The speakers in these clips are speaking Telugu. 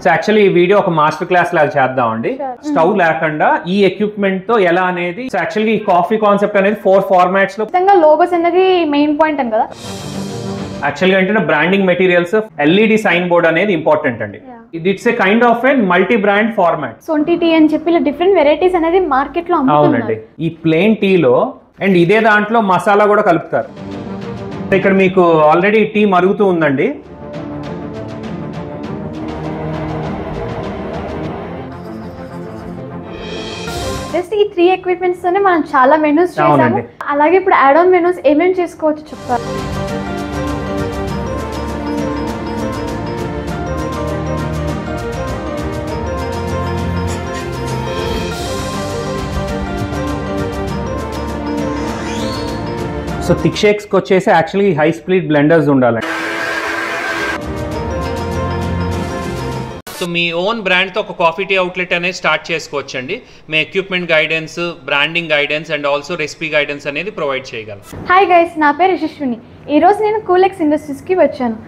సో యాక్చువల్లీ ఈ వీడియో ఒక మాస్టర్ క్లాస్ లాగా చేద్దామండి. స్టవ్ లేకుండా ఈ ఎక్విప్మెంట్ తో ఎలా అనేది. సో యాక్చువల్లీ ఈ కాఫీ కాన్సెప్ట్ అనేది 4 ఫార్మాట్స్ లో లోగోస్ అనేది మెయిన్ పాయింట్ అని కదా. యాక్చువల్గా ఏంటంటే branding materials LED sign board అనేది ఇంపార్టెంట్ అండి. It's a kind of a multi brand format. సొంటి టీ అని చెప్పి డిఫరెంట్ వెరైటీస్ అనేది మార్కెట్ లో అమ్ముతున్నారు. అవునండి. ఈ ప్లెయిన్ టీలో అండ్ ఇదే దాంట్లో మసాలా కూడా కలుపుతారు. ఇక్కడ మీకు ఆల్రెడీ టీ మరుగుతూ ఉందండి. జస్ట్ ఈ 3 ఎక్విప్మెంట్స్ తోనే మనం చాలా మెనూస్ చేసాము. అలాగే ఇప్పుడు యాడ్ ఆన్ మెనూస్ ఏమేమి చేసుకోవచ్చు చెప్తారు? సో థిక్ షేక్స్ కి వచ్చేసి యాక్చువల్లీ హై స్పీడ్ బ్లెండర్స్ ఉండాలండి. సో మీ ఓన్ బ్రాండ్తో ఒక కాఫీ టీ అవుట్లెట్ అనేది స్టార్ట్ చేసుకోవచ్చండి. మీ equipment guidance, branding guidance and also recipe guidance అనేది ప్రొవైడ్ చేయగలం. హాయ్ గైస్, నా పేరు యశస్విని. ఈ రోజు నేను కూలెక్స్ ఇండస్ట్రీస్ కి వచ్చాను.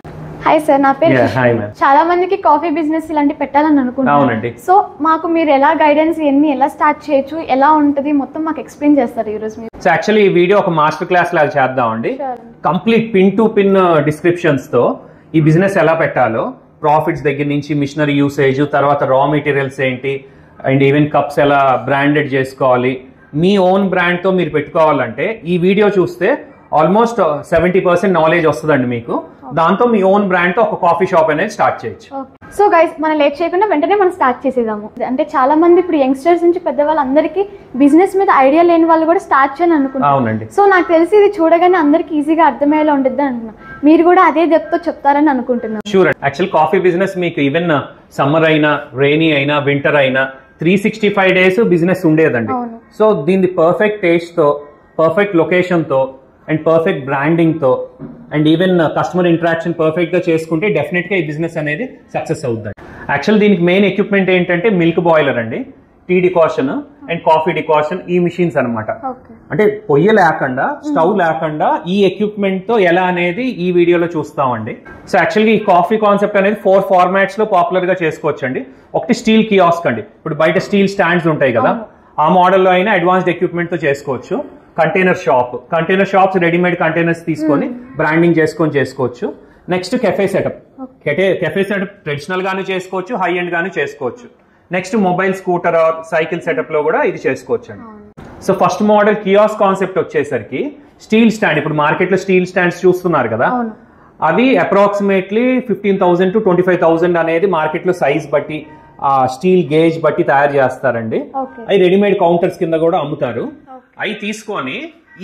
హాయ్ సార్, నా పేరు చాలా మందికి కాఫీ బిజినెస్ ఇలాంటి పెట్టాలని అనుకుంటున్నాను. సో మాకు మీరు ఎలా గైడెన్స్ ఎలా స్టార్ట్ చేయొచ్చు, ఎలా ఉంటది మొత్తం మాకు ఎక్స్ప్లెయిన్ చేస్తారు ఈ రోజు మీరు. సో యాక్చువల్లీ ఈ వీడియో ఒక మాస్టర్ క్లాస్ లాగా చేద్దామండి. Complete pin to pin descriptions తో ఈ బిజినెస్ ఎలా పెట్టాలో, ప్రాఫిట్స్ దగ్గర నుంచి మిషనరీ యూసేజ్, తర్వాత రా మెటీరియల్స్ ఏంటి అండ్ ఈవెన్ కప్స్ ఎలా బ్రాండెడ్ చేసుకోవాలి. మీ ఓన్ బ్రాండ్ తో మీరు పెట్టుకోవాలంటే ఈ వీడియో చూస్తే ఆల్మోస్ట్ 70% నాలెడ్జ్ వస్తుందండి మీకు. దాంతో మీ ఓన్ బ్రాండ్ తో ఒక కాఫీ షాప్ అనేది స్టార్ట్ చేయొచ్చు. సో గైస్, మనం లేట్ చేయకుండా వెంటనే మనం స్టార్ట్ చేసేద్దాము. అంటే చాలా మంది ఇప్పుడు యంగ్స్టర్స్ నుంచి పెద్దవాళ్ళందరికీ బిజినెస్ మీద ఐడియా లేని వాళ్ళు కూడా స్టార్ట్ చేయాలని అనుకుంటున్నారు. సో నాకు తెలిసి ఇది చూడగానే అందరికి ఈజీగా అర్థమయ్యేలా ఉంటుంది అంటున్నా. మీరు కూడా అదే చెప్తూ చెప్తారని అనుకుంటున్నాను. షూర్. యాక్చువల్ కాఫీ బిజినెస్ మీకు ఈవెన్ సమ్మర్ అయినా, రెయినీ అయినా, వింటర్ అయినా 365 డేస్ బిజినెస్ ఉండేదండి. సో దీని పర్ఫెక్ట్ టేస్ట్ తో, పర్ఫెక్ట్ లొకేషన్ తో అండ్ పర్ఫెక్ట్ బ్రాండింగ్ తో and even customer interaction perfect గా చేసుకుంటే డెఫినెట్ గా ఈ బిజినెస్ అనేది సక్సెస్ అవుతుంది. యాక్చువల్ దీనికి మెయిన్ ఎక్విప్మెంట్ ఏంటంటే మిల్క్ బాయిలర్ అండి, tea decoction and coffee decoction, ఈ మిషన్స్ అనమాట. అంటే పొయ్యి లేకుండా, స్టవ్ లేకుండా ఈ ఎక్విప్మెంట్ తో ఎలా అనేది ఈ వీడియోలో చూస్తామండి. సో యాక్చువల్గా ఈ కాఫీ కాన్సెప్ట్ అనేది 4 ఫార్మాట్స్ లో పాపులర్ గా చేసుకోవచ్చండి. ఒకటి స్టీల్ కియాస్క్ అండి. ఇప్పుడు బయట స్టీల్ స్టాండ్స్ ఉంటాయి కదా, ఆ మోడల్లో అయినా అడ్వాన్స్డ్ ఎక్విప్మెంట్ తో చేసుకోవచ్చు. కంటైనర్ షాప్స్ రెడీమేడ్ కంటైనర్స్ తీసుకొని బ్రాండింగ్ చేసుకోవచ్చు. Next cafe setup. Cafe setup traditional గాను చేసుకోవచ్చు, హై ఎండ్ గాను చేసుకోవచ్చు. Next mobile scooter or cycle setup లో కూడా ఇది చేసుకోవచ్చు అండి. So first model kiosk concept వచ్చేసరికి స్టీల్ స్టాండ్. ఇప్పుడు మార్కెట్ లో స్టీల్ స్టాండ్స్ చూస్తున్నారు కదా, అవి అప్రాక్సిమేట్లీ 15,000 to 25,000 అనేది మార్కెట్ లో సైజ్ బట్టి, స్టీల్ గేజ్ బట్టి తయారు చేస్తారండి. అవి రెడీమేడ్ కౌంటర్స్ కింద కూడా అమ్ముతారు. అవి తీసుకొని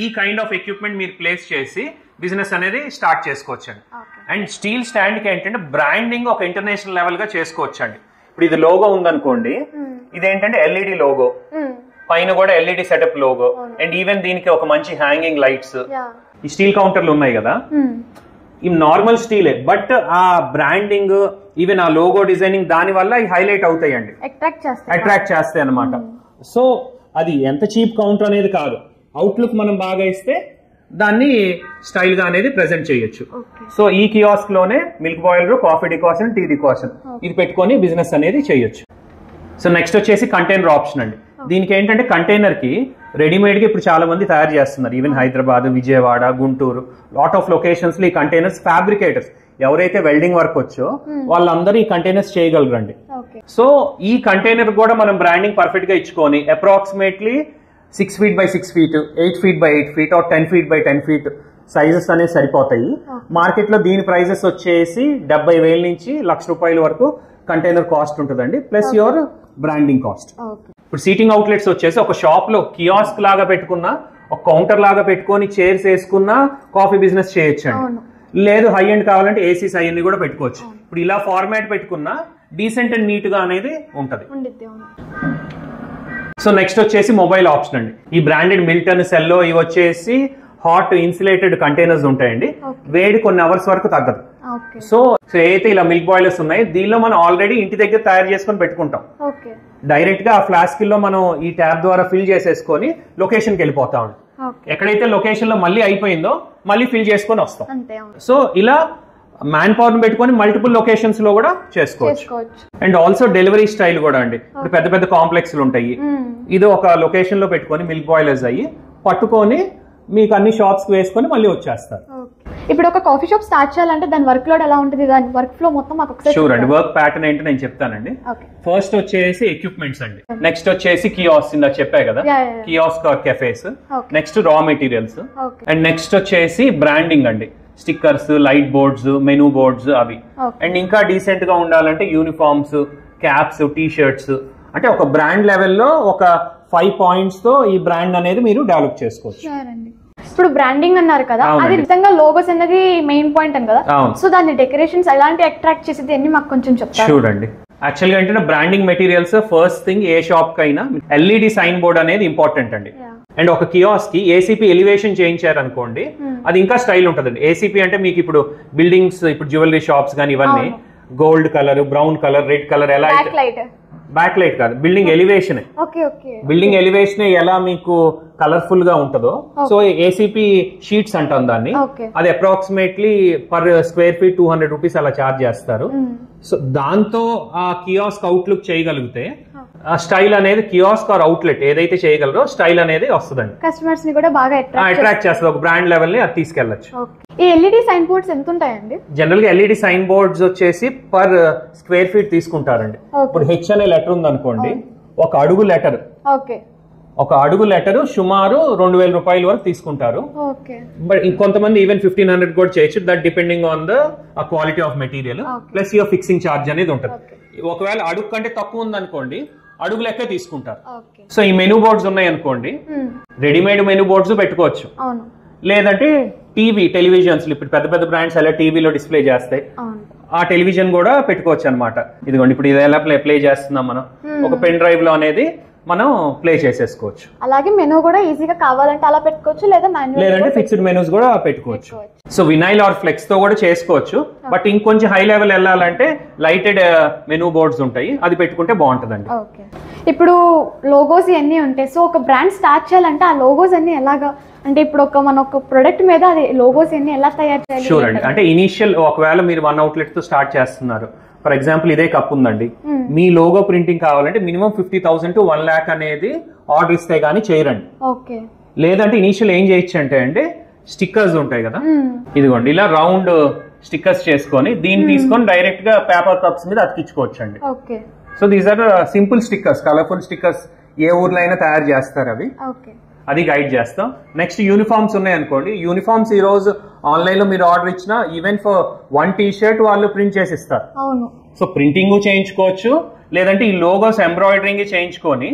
ఈ కైండ్ ఆఫ్ ఎక్విప్మెంట్ మీరు ప్లేస్ చేసి బిజినెస్ అనేది స్టార్ట్ చేసుకోవచ్చండి. అండ్ స్టీల్ స్టాండ్ కి ఏంటంటే బ్రాండింగ్ ఒక ఇంటర్నేషనల్ లెవెల్ గా చేసుకోవచ్చండి. ఇప్పుడు ఇది లోగో ఉందనుకోండి, ఇదేంటంటే ఎల్ఈడి లోగో, పైన కూడా LED setup logo and even దీనికి ఒక మంచి హ్యాంగింగ్ లైట్స్. ఈ స్టీల్ కౌంటర్లు ఉన్నాయి కదా, ఈ నార్మల్ స్టీలే, బట్ ఆ బ్రాండింగ్ ఈవెన్ ఆ లోగో డిజైనింగ్ దాని వల్ల ఈ హైలైట్ అవుతాయండి, అట్రాక్ట్ చేస్తాయి అనమాట. సో అది ఎంత చీప్ కౌంటర్ అనేది కాదు, అవుట్లుక్ మనం బాగా ఇస్తే దాన్ని స్టైల్ గా అనేది ప్రెజెంట్ చేయొచ్చు. సో ఈ కియాస్క్ లోనే milk boiler, coffee decoction, tea decoction ఇది పెట్టుకొని బిజినెస్ అనేది చేయొచ్చు. సో నెక్స్ట్ వచ్చేసి కంటైనర్ ఆప్షన్ అండి. దీనికి ఏంటంటే కంటైనర్ కి రెడీమేడ్ గా ఇప్పుడు చాలా మంది తయారు చేస్తున్నారు. Even Hyderabad, Vijayawada, Guntur, lot of locations లో ఈ కంటైనర్స్ ఫ్యాబ్రికేటర్స్ ఎవరైతే వెల్డింగ్ వర్క్ వచ్చో వాళ్ళందరూ ఈ కంటైనర్స్ చేయగలరండి. సో ఈ కంటైనర్ కూడా మనం బ్రాండింగ్ పర్ఫెక్ట్ గా ఇచ్చుకొని approximately 6 feet by 6 feet, 8 feet by 8 feet or 10 feet by 10 feet sizes అనేవి సరిపోతాయి. మార్కెట్ లో దీని ప్రైజెస్ వచ్చేసి 70,000 నుంచి ₹1,00,000 వరకు కంటైనర్ కాస్ట్ ఉంటుందండి, ప్లస్ యువర్ బ్రాండింగ్ కాస్ట్. ఇప్పుడు సీటింగ్ అవుట్లెట్స్ వచ్చేసి ఒక షాప్ లో కియాస్క్ లాగా పెట్టుకున్నా, ఒక కౌంటర్ లాగా పెట్టుకొని చైర్స్ వేసుకున్నా కాఫీ బిజినెస్ చేయొచ్చండి. లేదు హై ఎండ్ కావాలంటే ఏసీస్ అవన్నీ కూడా పెట్టుకోవచ్చు. ఇప్పుడు ఇలా ఫార్మాట్ పెట్టుకున్నా డీసెంట్ అండ్ నీట్ గా అనేది ఉంటది. సో నెక్స్ట్ వచ్చేసి మొబైల్ ఆప్షన్ అండి. ఈ బ్రాండెడ్ మిల్టన్, సెల్లో ఇవి వచ్చేసి హాట్ ఇన్సులేటెడ్ కంటైనర్స్ ఉంటాయండి. వేడి కొన్ని అవర్స్ వరకు తగ్గదు. సో అయితే ఇలా మిల్క్ బాయిలర్స్ ఉన్నాయి, దీనిలో మనం ఆల్రెడీ ఇంటి దగ్గర తయారు చేసుకొని పెట్టుకుంటాం. డైరెక్ట్ గా ఆ ఫ్లాస్క్ లో మనం ఈ ట్యాప్ ద్వారా ఫిల్ చేసేసుకొని లొకేషన్ కి వెళ్ళిపోతాం. ఎక్కడైతే లొకేషన్ లో మళ్ళీ అయిపోయిందో మళ్ళీ ఫిల్ చేసుకొని వస్తాం. సో ఇలా మ్యాన్ పవర్ పెట్టుకొని మల్టిపుల్ లొకేషన్స్ లో కూడా చేసుకోవచ్చు. అండ్ ఆల్సో డెలివరీ స్టైల్ కూడా అండి, ఇప్పుడు పెద్ద పెద్ద కాంప్లెక్స్లు ఉంటాయి, ఇది ఒక లొకేషన్ లో పెట్టుకొని మిల్క్ బాయిలర్స్ అయ్యి పట్టుకొని మీకు అన్ని షాప్స్ కి వేసుకొని మళ్ళీ వచ్చేస్తారు. ఇప్పుడు ఒక కాఫీ షాప్ స్టార్ట్ చేయాలంటే దాని వర్క్ లోడ్ ఎలా ఉంటుంది, దాని వర్క్ ఫ్లో మొత్తం మాకు ఒకసారి చూడండి. వర్క్ ప్యాటర్న్ ఏంటో నేను చెప్తానండి. ఫస్ట్ వచ్చేసి ఎక్విప్మెంట్స్ అండి, నెక్స్ట్ వచ్చేసి కియాస్క్ ఇందా చెప్పా కదా, kiosk or cafes, next raw materials, and next వచ్చేసి బ్రాండింగ్ అండి, stickers, light boards, menu boards అవి. అండ్ ఇంకా డీసెంట్ గా ఉండాలంటే యూనిఫామ్స్, క్యాప్స్, టీ షర్ట్స్, అంటే ఒక బ్రాండ్ లెవెల్లో ఒక 5 పాయింట్స్ తో ఈ బ్రాండ్ అనేది మీరు డెవలప్ చేసుకోవచ్చు. ఇప్పుడు బ్రాండింగ్ అన్నారు కదా, అది నిజంగా లోగోస్ అనేది మెయిన్ పాయింట్ అని కదా, సో దాని డెకరేషన్స్ ఎలాంటి అట్రాక్ట్ చేసేది అన్ని మాకు కొంచెం చెప్తారా? చూడండి, యాక్చువల్ గా అంటే బ్రాండింగ్ మెటీరియల్స్ ఫస్ట్ థింగ్ ఏ షాప్ కైనా ఎల్ఈడి సైన్ బోర్డ్ అనేది ఇంపార్టెంట్ అండి. అండ్ ఒక కియాస్క్ కి ఏసీపీ ఎలివేషన్ చేయించారు అనుకోండి, అది ఇంకా స్టైల్ ఉంటుందండి. ఏసీపీ అంటే మీకు ఇప్పుడు బిల్డింగ్స్, ఇప్పుడు జ్యువెలరీ షాప్స్ కానీ ఇవన్నీ gold colour, brown colour, red colour ఎలా అయితే, బ్యాక్ లైట్ కాదు, బిల్డింగ్ ఎలివేషన్, బిల్డింగ్ ఎలివేషన్ ఎలా మీకు కలర్ఫుల్ గా ఉంటుందో, సో ఏసీపీ షీట్స్ అంటాం దాన్ని, అది approximately per square feet 200 rupees అలా చార్జ్ చేస్తారు. సో దాంతో ఆ కియాస్క్ అవుట్లుక్ చేయగలిగితే ఆ స్టైల్ అనేది కియాస్క్ ఆర్ అవుట్లెట్ ఏదైతే చేయగలరో స్టైల్ అనేది వస్తుందండి, కస్టమర్స్ ని కూడా బాగా అట్రాక్ట్ చేస్తుంది, ఒక బ్రాండ్ లెవెల్ ని అది తీసుకెళ్లొచ్చు. ఈ ఎల్ఈడి సైన్ బోర్డ్స్ ఎంత ఉంటాయండి? జనరల్ గా ఎల్ఈడి సైన్ బోర్డ్స్ వచ్చేసి పర్ స్క్వేర్ ఫీట్ తీసుకుంటారండి. ఇప్పుడు హెచ్ అనే లెటర్ ఉంది అనుకోండి, ఒక అడుగు లెటర్ సుమారు 2000 రూపాయల వరకు తీసుకుంటారు. బట్ ఇంకొంతమంది ఈవెన్ 1500 కూడా చేయొచ్చు, that depending on the quality of material plus your fixing charge అనేది ఉంటుంది. ఒకవేళ అడుగు కంటే తక్కువ ఉంది అనుకోండి, అడుగు లెక్క తీసుకుంటారు. సో ఈ మెనూ బోర్డ్స్ ఉన్నాయి అనుకోండి, రెడీమేడ్ మెనూ బోర్డ్స్ పెట్టుకోవచ్చు, లేదంటే టీవీ టెలివిజన్స్, ఇప్పుడు పెద్ద పెద్ద బ్రాండ్స్ ఎలా టీవీలో డిస్ప్లే చేస్తాయి, ఆ టెలివిజన్ కూడా పెట్టుకోవచ్చు అనమాట. ఇదిగోండి, ఇప్పుడు ఇది ఎలా ప్లే చేస్తున్నాం మనం, ఒక పెన్ డ్రైవ్ లో అనేది మనం ప్లే చేసేసుకోవచ్చు. అలాగే మెనూ కూడా ఈజీగా కావాలంటే అలా పెట్టుకోవచ్చు, లేదంటే ఫిక్స్డ్ మెనూస్ కూడా పెట్టుకోవచ్చు. సో వినైల్ ఆర్ ఫ్లెక్స్ తో కూడా చేసుకోవచ్చు, బట్ ఇంకొంచెం హై లెవెల్ వెళ్ళాలంటే లైటెడ్ మెనూ బోర్డ్స్ ఉంటాయి, అది పెట్టుకుంటే బాగుంటుందండి. ఇప్పుడు లోగోస్ ఇవన్నీ ఉంటాయి, సో ఒక బ్రాండ్ స్టార్ట్ చేయాలంటే ఆ లోగోస్ అన్ని ఎలాగా, అంటే ఇప్పుడు మన ఒక ప్రొడక్ట్ మీద అది లోగోస్ అన్ని ఎలా తయారు చేయాలి? చూడండి, అంటే ఇనిషియల్ ఒకవేళ మీరు 1 అవుట్లెట్ తో స్టార్ట్ చేస్తున్నారు, ఫర్ ఎగ్జాంపుల్ ఇదే కప్ ఉందండి, మీ లోగో ప్రింటింగ్ కావాలంటే మినిమం 50,000 to 1 lakh అనేది ఆర్డర్ ఇస్తే గానీ చేయరండి. లేదంటే ఇనిషియల్ ఏం చేయొచ్చు అంటే స్టిక్కర్స్ ఉంటాయి కదా, ఇదిగోండి ఇలా రౌండ్ స్టిక్కర్స్ చేసుకొని దీన్ని తీసుకొని డైరెక్ట్ గా పేపర్ కప్స్ మీద అతికించుకోవచ్చు అండి. So these are simple stickers, colourful stickers, ఏ ఊర్లో అయినా తయారు చేస్తారు అవి, అది గైడ్ చేస్తాం. నెక్స్ట్ యూనిఫామ్స్ ఉన్నాయి అనుకోండి, యూనిఫామ్స్ ఈ రోజు ఆన్లైన్ లో మీరు ఆర్డర్ ఇచ్చినా ఈవెన్ ఫర్ 1 టీ-షర్ట్ వాళ్ళు ప్రింట్ చేసి ఇస్తారు. సో ప్రింటింగ్ చేయించుకోవచ్చు, లేదంటే ఈ లోగోస్ ఎంబ్రాయిడరింగ్ చేయించుకొని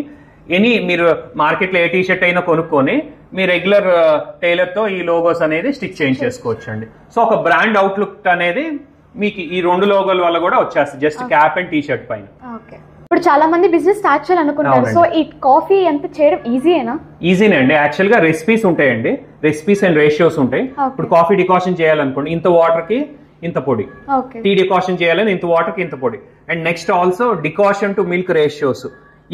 మీరు మార్కెట్ లో ఏ టీ-షర్ట్ అయినా కొనుక్కొని మీ రెగ్యులర్ టైలర్ తో ఈ లోగోస్ అనేది స్టిచ్ చేయించేసుకోవచ్చు అండి. సో ఒక బ్రాండ్ అవుట్లుక్ అనేది మీకు ఈ 2 లోగోల వల్ల కూడా వచ్చేస్తుంది, జస్ట్ క్యాప్ అండ్ టీ-షర్ట్ పైన. ఇప్పుడు చాలా మంది బిజినెస్ స్టార్ట్ చేయాలనుకుంటారు, సో ఈ కాఫీ ఎంత చేయడం ఈజీయేనా? ఈజీనే అండి. యాక్చువల్ గా రెసిపీస్ ఉంటాయండి, రెసిపీస్ అండ్ రేషియోస్ ఉంటాయి. ఇప్పుడు కాఫీ డికాషన్ చేయాలనుకోండి, ఇంత వాటర్ కి ఇంత పొడి, టీ డికాషన్ చేయాలని ఇంత వాటర్ కి ఇంత పొడి, and next also decoction to milk ratios,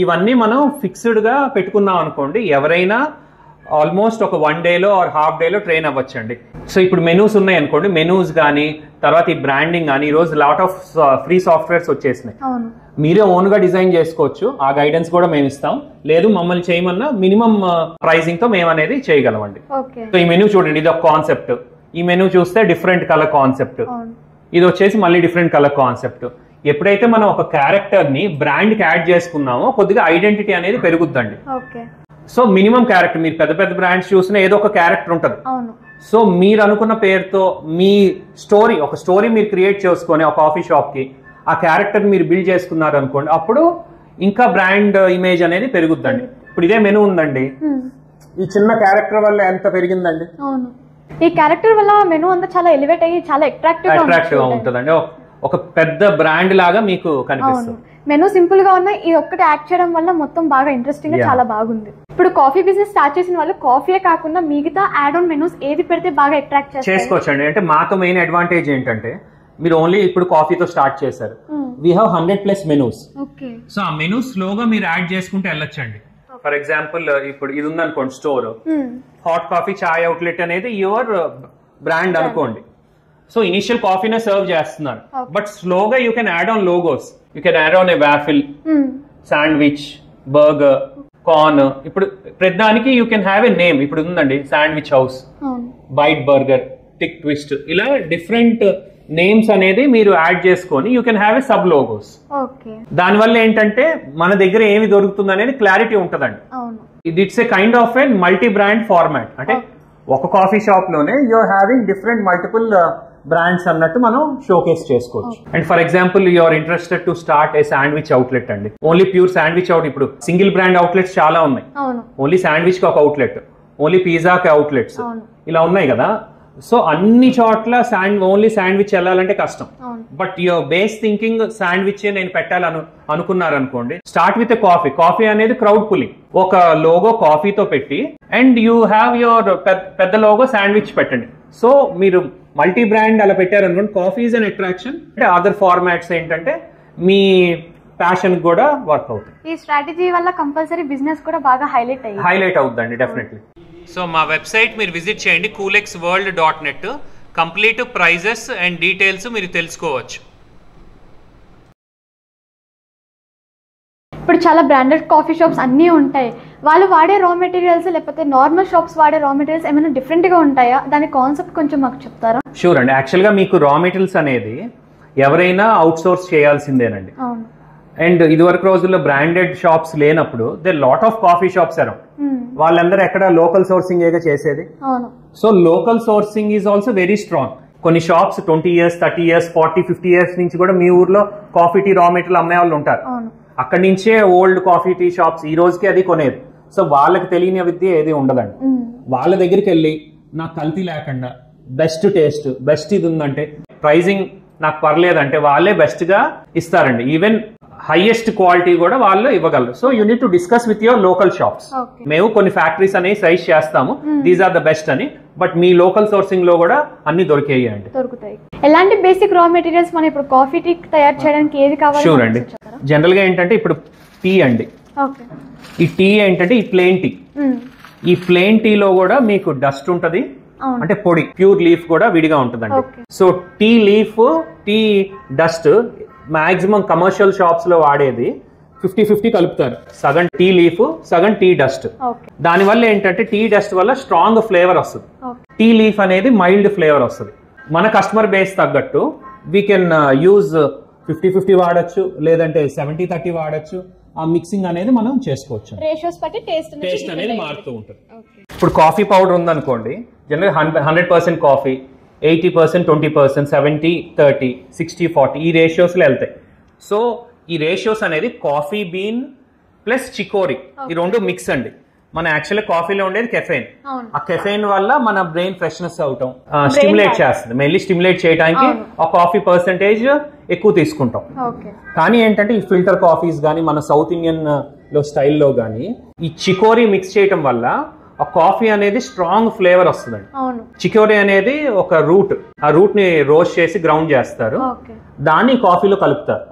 ఇవన్నీ మనం ఫిక్స్డ్ గా పెట్టుకున్నాం అనుకోండి, ఎవరైనా ఆల్మోస్ట్ ఒక 1 డేలో ఆర్ హాఫ్ డేలో ట్రైన్ అవ్వచ్చండి. సో ఇప్పుడు మెనూస్ ఉన్నాయి అనుకోండి, మెనూస్ కానీ తర్వాత ఈ బ్రాండింగ్ కానీ ఈ రోజు లాట్ ఆఫ్ ఫ్రీ సాఫ్ట్వేర్స్ వచ్చేసినాయి, మీరే ఓన్ గా డిజైన్ చేసుకోవచ్చు, ఆ గైడెన్స్ కూడా మేము ఇస్తాం. లేదు మమ్మల్ని చేయమన్నా మినిమం ప్రైసింగ్ తో మేము అనేది చేయగలమండి. సో ఈ మెనూ చూడండి, ఇది ఒక కాన్సెప్ట్, ఈ మెనూ చూస్తే డిఫరెంట్ కలర్ కాన్సెప్ట్, ఇది వచ్చేసి మళ్ళీ డిఫరెంట్ కలర్ కాన్సెప్ట్. ఎప్పుడైతే మనం ఒక క్యారెక్టర్ ని బ్రాండ్ కి యాడ్ చేసుకున్నామో కొద్దిగా ఐడెంటిటీ అనేది పెరుగుద్దండి. సో మినిమం క్యారెక్టర్, మీరు పెద్ద పెద్ద బ్రాండ్స్ చూసినా ఏదో ఒక క్యారెక్టర్ ఉంటుంది. సో మీరు అనుకున్న పేరుతో మీ స్టోరీ, ఒక స్టోరీ మీరు క్రియేట్ చేసుకొని ఒక కాఫీ షాప్ కి ఆ క్యారెక్టర్ మీరు బిల్డ్ చేసుకున్నారు అనుకోండి, అప్పుడు ఇంకా బ్రాండ్ ఇమేజ్ అనేది పెరుగుద్దండి. ఇప్పుడు ఇదే మెనూ ఉందండి, ఈ చిన్న క్యారెక్టర్ వల్ల ఎంత పెరిగిందండి. ఈ క్యారెక్టర్ వల్ల మెనూ అంతా చాలా ఎలివేట్ అయ్యి చాలా అట్రాక్టివ్ గా ఉంటుందండి, ఒక పెద్ద బ్రాండ్ లాగా మీకు కనిపిస్తుంది. మెనూ సింపుల్ గా ఉన్నాయి, ఇది ఒక్కటి యాడ్ చేయడం వల్ల మొత్తం బాగా ఇంట్రెస్టింగ్ గా చాలా బాగుంది. ఇప్పుడు కాఫీ బిజినెస్ స్టార్ట్ చేసిన వాళ్ళు కాఫీ కాకుండా మిగతా యాడ్ ఆన్ మెనూస్ ఏది పెడితే బాగా అట్రాక్ట్ చేసుకోవచ్చండి. అంటే మాతో మెయిన్ అడ్వాంటేజ్ ఏంటంటే, మీరు ఓన్లీ ఇప్పుడు కాఫీతో స్టార్ట్ చేశారు, వీ హ్యావ్ 100+ మెనూస్. సో ఆ మెనూస్ స్లోగా మీరు యాడ్ చేసుకుంటే వెళ్ళొచ్చండి. ఫర్ ఎగ్జాంపుల్ ఇప్పుడు ఇది ఉందనుకోండి స్టోర్, హాట్ కాఫీ చాయ్ అవుట్లెట్ అనేది యువర్ బ్రాండ్ అనుకోండి. సో ఇనిషియల్ కాఫీనే సర్వ్ చేస్తున్నారు, బట్ స్లోగా you can add on logos. You can add on a waffle, sandwich, burger, corn. ఇప్పుడు ప్రతిదానికి you can have a name. ఇప్పుడు ఉందండి sandwich house, bite burger, tick twist, ఇలా డిఫరెంట్ నేమ్స్ అనేది మీరు యాడ్ చేసుకొని you can have a sub logos. దానివల్ల ఏంటంటే మన దగ్గర ఏమి దొరుకుతుంది అనేది క్లారిటీ ఉంటదండి. It's a kind of a multi brand format. అంటే ఒక కాఫీ షాప్ లోనే you're having different multiple brands అన్నట్టు మనం షోకేస్ చేసుకోవచ్చు. And for example you're interested to start a sandwich outlet అండి. Only pure sandwich out. ఇప్పుడు సింగిల్ బ్రాండ్ అవుట్లెట్స్ చాలా ఉన్నాయి. ఓన్లీ శాండ్విచ్ కి ఒక అవుట్లెట్, ఓన్లీ పిజ్జాకి అవుట్లెట్స్, ఇలా ఉన్నాయి కదా. సో అన్ని చోట్ల ఓన్లీ శాండ్విచ్ వెళ్ళాలంటే కష్టం. But your base thinking sandwich నేను పెట్టాలను అనుకున్నారనుకోండి, స్టార్ట్ విత్ కాఫీ. కాఫీ అనేది క్రౌడ్ పుల్లింగ్. ఒక లోగో కాఫీతో పెట్టి అండ్ యూ హ్యావ్ యువర్ పెద్ద లోగో శాండ్విచ్ పెట్టండి. సో మీరు మల్టీ బ్రాండ్ అలా పెట్టారనుకోండి, కాఫీ ఈజ్ అన్ అట్రాక్షన్. అంటే అదర్ ఫార్మాట్స్ ఏంటంటే మీ ప్యాషన్ కూడా వర్క్ అవుతుంది. ఈ స్ట్రాటజీ వల్ల కంపల్సరీ బిజినెస్ కూడా బాగా హైలైట్ అవుతుందండి డెఫినెట్లీ. సో మా వెబ్సైట్ మీరు విజిట్ చేయండి, coolexworld.net. Complete prices and details మీరు తెలుసుకోవచ్చు. ఇప్పుడు చాలా బ్రాండెడ్ కాఫీ షాప్స్ అన్నీ ఉంటాయి. వాళ్ళు వాడే రా మెటీరియల్స్ లేకపోతే నార్మల్ షాప్స్ వాడే రా మెటీరియల్స్ ఏమైనా డిఫరెంట్ గా ఉంటాయా? దాని కాన్సెప్ట్ కొంచెం మాకు చెప్తారా? షూర్ అండి. యాక్చువల్గా మీకు రా మెటీరియల్స్ అనేది ఎవరైనా అవుట్ సోర్స్ చేయాల్సిందేనండి. అండ్ ఇదివరకు రోజుల్లో బ్రాండెడ్ షాప్స్ లేనప్పుడు they lot of coffee shops around. వాళ్ళందరూ ఎక్కడ లోకల్ సోర్సింగ్ ఏగా చేసేది. So local sourcing is also very strong. కొన్ని షాప్స్ 20 years, 30 years, 40, 50 years నుంచి కూడా మీ ఊర్లో కాఫీ టీ రా మెటీరియల్ అమ్మే వాళ్ళు ఉంటారు. అక్కడి నుంచే ఓల్డ్ కాఫీ టీ షాప్స్ ఈ రోజుకి అది కొనేది. సో వాళ్ళకి తెలియని విద్య ఏది ఉండదండి. వాళ్ళ దగ్గరికి వెళ్ళి నాకు కల్తీ లేకుండా బెస్ట్ టేస్ట్, బెస్ట్ ఇది ఉందంటే, ప్రైజింగ్ నాకు పర్లేదంటే వాళ్ళే బెస్ట్ గా ఇస్తారండి. ఈవెన్ హైయెస్ట్ క్వాలిటీ కూడా వాళ్ళు ఇవ్వగలరు. So you need to discuss with your local shops. మేము కొన్ని ఫ్యాక్టరీస్ అనేవి సైజ్ చేస్తాము, దీస్ ఆర్ ద బెస్ట్ అని. బట్ మీ లోకల్ సోర్సింగ్ లో కూడా అన్ని దొరికేయండి. దొరుకుతాయి. ఎలాంటి బేసిక్ రా మెటీరియల్స్ మనం ఇప్పుడు కాఫీ టీ తయారు చేయడానికి ఏది కావాలి? షూర్ అండి. జనరల్ గా ఏంటంటే ఇప్పుడు టీ అండి. ఈ టీ ఏంటంటే ఈ ప్లెయిన్ టీ. ఈ ప్లెయిన్ టీలో కూడా మీకు డస్ట్ ఉంటది, అంటే పొడి. ప్యూర్ లీఫ్ కూడా విడిగా ఉంటుందండి. So tea leaf, tea dust maximum commercial shops లో వాడేది 50-50 కలుపుతారు. సగం టీ లీఫ్, సగం టీ డస్ట్. దానివల్ల ఏంటంటే టీ డస్ట్ వల్ల స్ట్రాంగ్ ఫ్లేవర్ వస్తుంది, టీ లీఫ్ అనేది మైల్డ్ ఫ్లేవర్ వస్తుంది. మన కస్టమర్ బేస్ తగ్గట్టు వీ కెన్ యూజ్ 50-50 వాడచ్చు, లేదంటే 70-30 వాడచ్చు. ఆ మిక్సింగ్ అనేది మనం చేసుకోవచ్చు. టేస్ట్ అనేది మారుతూ ఉంటుంది. ఇప్పుడు కాఫీ పౌడర్ ఉందనుకోండి, జనరల్ 100% కాఫీ 80%, 20%, 70-30, 60-40 ఈ రేషియోస్లో వెళ్తాయి. సో ఈ రేషియోస్ అనేది కాఫీ బీన్ ప్లస్ చికోరీ, ఈ రెండు మిక్స్ అండి. మన యాక్చువల్లీ కాఫీలో ఉండేది కెఫెయిన్. ఆ కెఫెయిన్ వల్ల మన బ్రెయిన్ ఫ్రెష్నెస్ అవటం, స్టిమ్యులేట్ చేస్తుంది. మెయిన్లీ స్టిమ్యులేట్ చేయడానికి ఆ కాఫీ పర్సంటేజ్ ఎక్కువ తీసుకుంటాం. కానీ ఏంటంటే ఈ ఫిల్టర్ కాఫీస్ కానీ మన సౌత్ ఇండియన్ లో స్టైల్లో కానీ ఈ చికోరీ మిక్స్ చేయటం వల్ల ఆ కాఫీ అనేది స్ట్రాంగ్ ఫ్లేవర్ వస్తుందండి. చికోరీ అనేది ఒక రూట్. ఆ రూట్ ని రోస్ట్ చేసి గ్రౌండ్ చేస్తారు, దాన్ని కాఫీలో కలుపుతారు.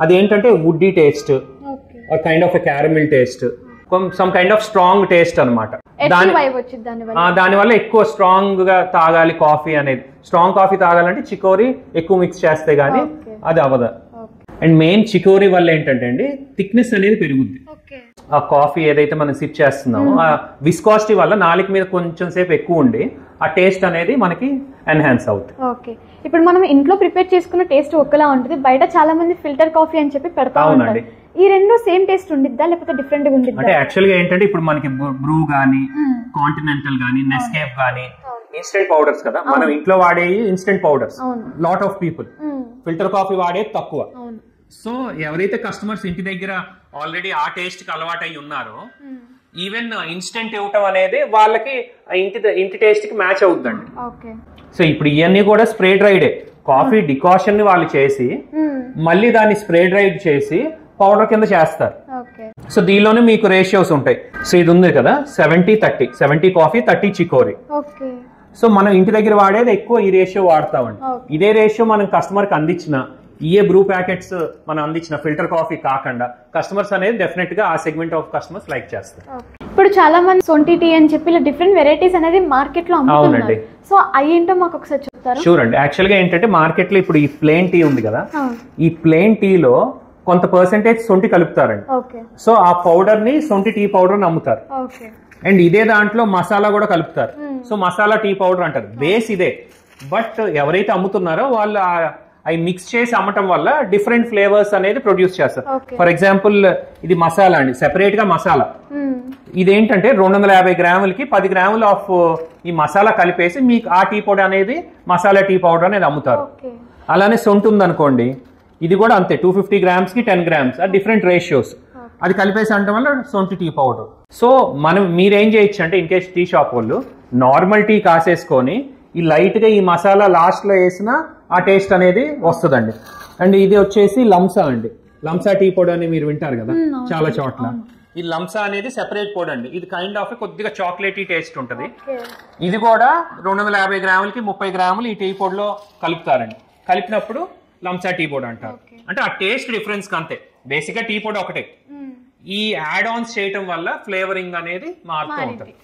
అదేంటంటే వుడ్డీ taste, kind of caramel taste, some kind of strong taste అనమాట. దానివల్ల ఎక్కువ స్ట్రాంగ్ గా తాగాలి కాఫీ అనేది. స్ట్రాంగ్ కాఫీ తాగాలంటే చికోరీ ఎక్కువ మిక్స్ చేస్తే గానీ అది అవ్వదు. అండ్ మెయిన్ చికోరీ వల్ల ఏంటంటే అండి థిక్నెస్ అనేది పెరుగుద్ది. ఆ కాఫీ ఏదైతే మనం సిప్ చేస్తున్నామో ఆ విస్కాసిటీ వల్ల నాలుక మీద కొంచెం సేపు ఎక్కువ ఉండి ఆ టేస్ట్ అనేది మనకి ఎన్హాన్స్ అవుతుంది. ఓకే. ఇప్పుడు మనం ఇంట్లో ప్రిపేర్ చేసుకున్న టేస్ట్ ఒకలా ఉంటుంది, బయట చాలా మంది ఫిల్టర్ కాఫీ అని చెప్పి పెడతా ఉంటారు. ఈ రెండు సేమ్ టేస్ట్ ఉండిద్దా లేకపోతే డిఫరెంట్ గా ఉండిద్దా? అంటే యాక్చువల్ గా ఏంటంటే ఇప్పుడు మనకి బ్రూ గానీ, కాంటినెంటల్ గానీ, నెస్కేఫ్ గానీ ఇన్స్టెంట్ పౌడర్స్ కదా. మనం ఇంట్లో వాడే instant powders. Lot of people filter coffee వాడేది తక్కువ. సో ఎవరైతే కస్టమర్స్ ఇంటి దగ్గర ఆల్రెడీ ఆ టేస్ట్ కి అలవాటు అయి ఉన్నారో, ఈవెన్ ఇన్స్టెంట్ ఇవ్వటం అనేది వాళ్ళకి ఇంటి టేస్ట్ కి మ్యాచ్ అవుతుందండి. సో ఇప్పుడు ఇవన్నీ కూడా స్ప్రే డ్రైడే. కాఫీ డికాషన్ ని వాళ్ళు చేసి మళ్ళీ దాన్ని స్ప్రే డ్రైడ్ చేసి పౌడర్ కింద చేస్తారు. సో దీనిలోనే మీకు రేషియోస్ ఉంటాయి. సో ఇది ఉంది కదా 70-30, 70 కాఫీ 30 చికోరీ. సో మనం ఇంటి దగ్గర వాడేది ఎక్కువ ఈ రేషియో వాడతామండి. ఇదే రేషియో మనం కస్టమర్ కి అందించిన ఏ బ్రూ ప్యాకెట్స్ మనం అందించిన ఫిల్టర్ కాఫీ కాకుండా కస్టమర్స్ అనేది డెఫినెట్ గా ఆ సెగ్మెంట్ ఆఫ్ కస్టమర్స్ లైక్ చేస్తారు. ఇప్పుడు చాలా మంది సొంటి టీ అని చెప్పి ఇలా డిఫరెంట్ వెరైటీస్ అనేది మార్కెట్ లో అమ్ముతున్నారు. సో అయ్యేంటో మాకు ఒకసారి చెప్తారా? షూర్ అండి. యాక్చువల్ గా ఏంటంటే మార్కెట్ లో ఇప్పుడు ఈ ప్లెయిన్ టీ ఉంది కదా, ఈ ప్లెయిన్ టీలో కొంత పర్సెంటేజ్ సొంటి కలుపుతారండి. సో ఆ పౌడర్ ని సొంటి టీ పౌడర్ అమ్ముతారు. అండ్ ఇదే దాంట్లో మసాలా కూడా కలుపుతారు. సో మసాలా టీ పౌడర్ అంటారు. బేస్ ఇదే, బట్ ఎవరైతే అమ్ముతున్నారో వాళ్ళు అవి మిక్స్ చేసి అమ్మటం వల్ల డిఫరెంట్ ఫ్లేవర్స్ అనేది ప్రొడ్యూస్ చేస్తారు. ఫర్ ఎగ్జాంపుల్ ఇది మసాలా అండి, సెపరేట్ గా మసాలా. ఇదేంటంటే 250 గ్రాములకి 10 గ్రాములు ఆఫ్ ఈ మసాలా కలిపేసి మీకు ఆ టీ పౌడర్ అనేది మసాలా టీ పౌడర్ అనేది అమ్ముతారు. అలానే సొంటి ఉందనుకోండి, ఇది కూడా అంతే 250 గ్రామ్స్ కి 10 గ్రామ్స్, డిఫరెంట్ రేషియోస్. అది కలిపేసి అనడం వల్ల సొంటి టీ పౌడర్. సో మీరేం చేయొచ్చు అంటే, ఇన్ కేస్ టీ షాప్ వాళ్ళు నార్మల్ టీ కాసేసుకొని ఈ లైట్ గా ఈ మసాలా లాస్ట్ లో వేసిన ఆ టేస్ట్ అనేది వస్తుందండి. అండ్ ఇది వచ్చేసి లంసా అండి. లంసా టీ పౌడర్ అని మీరు వింటారు కదా చాలా చోట్ల. ఈ లంసా అనేది సెపరేట్ పౌడర్ అండి. ఇది కైండ్ ఆఫ్ కొద్దిగా చాక్లెటీ టేస్ట్ ఉంటుంది. ఇది కూడా 250 గ్రాములకి 30 గ్రాములు ఈ టీ పౌడర్ లో కలుపుతారండి. కలిపినప్పుడు లంసా టీ పౌడర్ అంటారు. అంటే ఆ టేస్ట్ డిఫరెన్స్ అంతే, బేసిక్ గా టీ పౌడర్ ఒకటే. ఈ యాడ్ ఆన్స్ చేయటం వల్ల ఫ్లేవరింగ్ అనేది మారుతూ ఉంటుంది.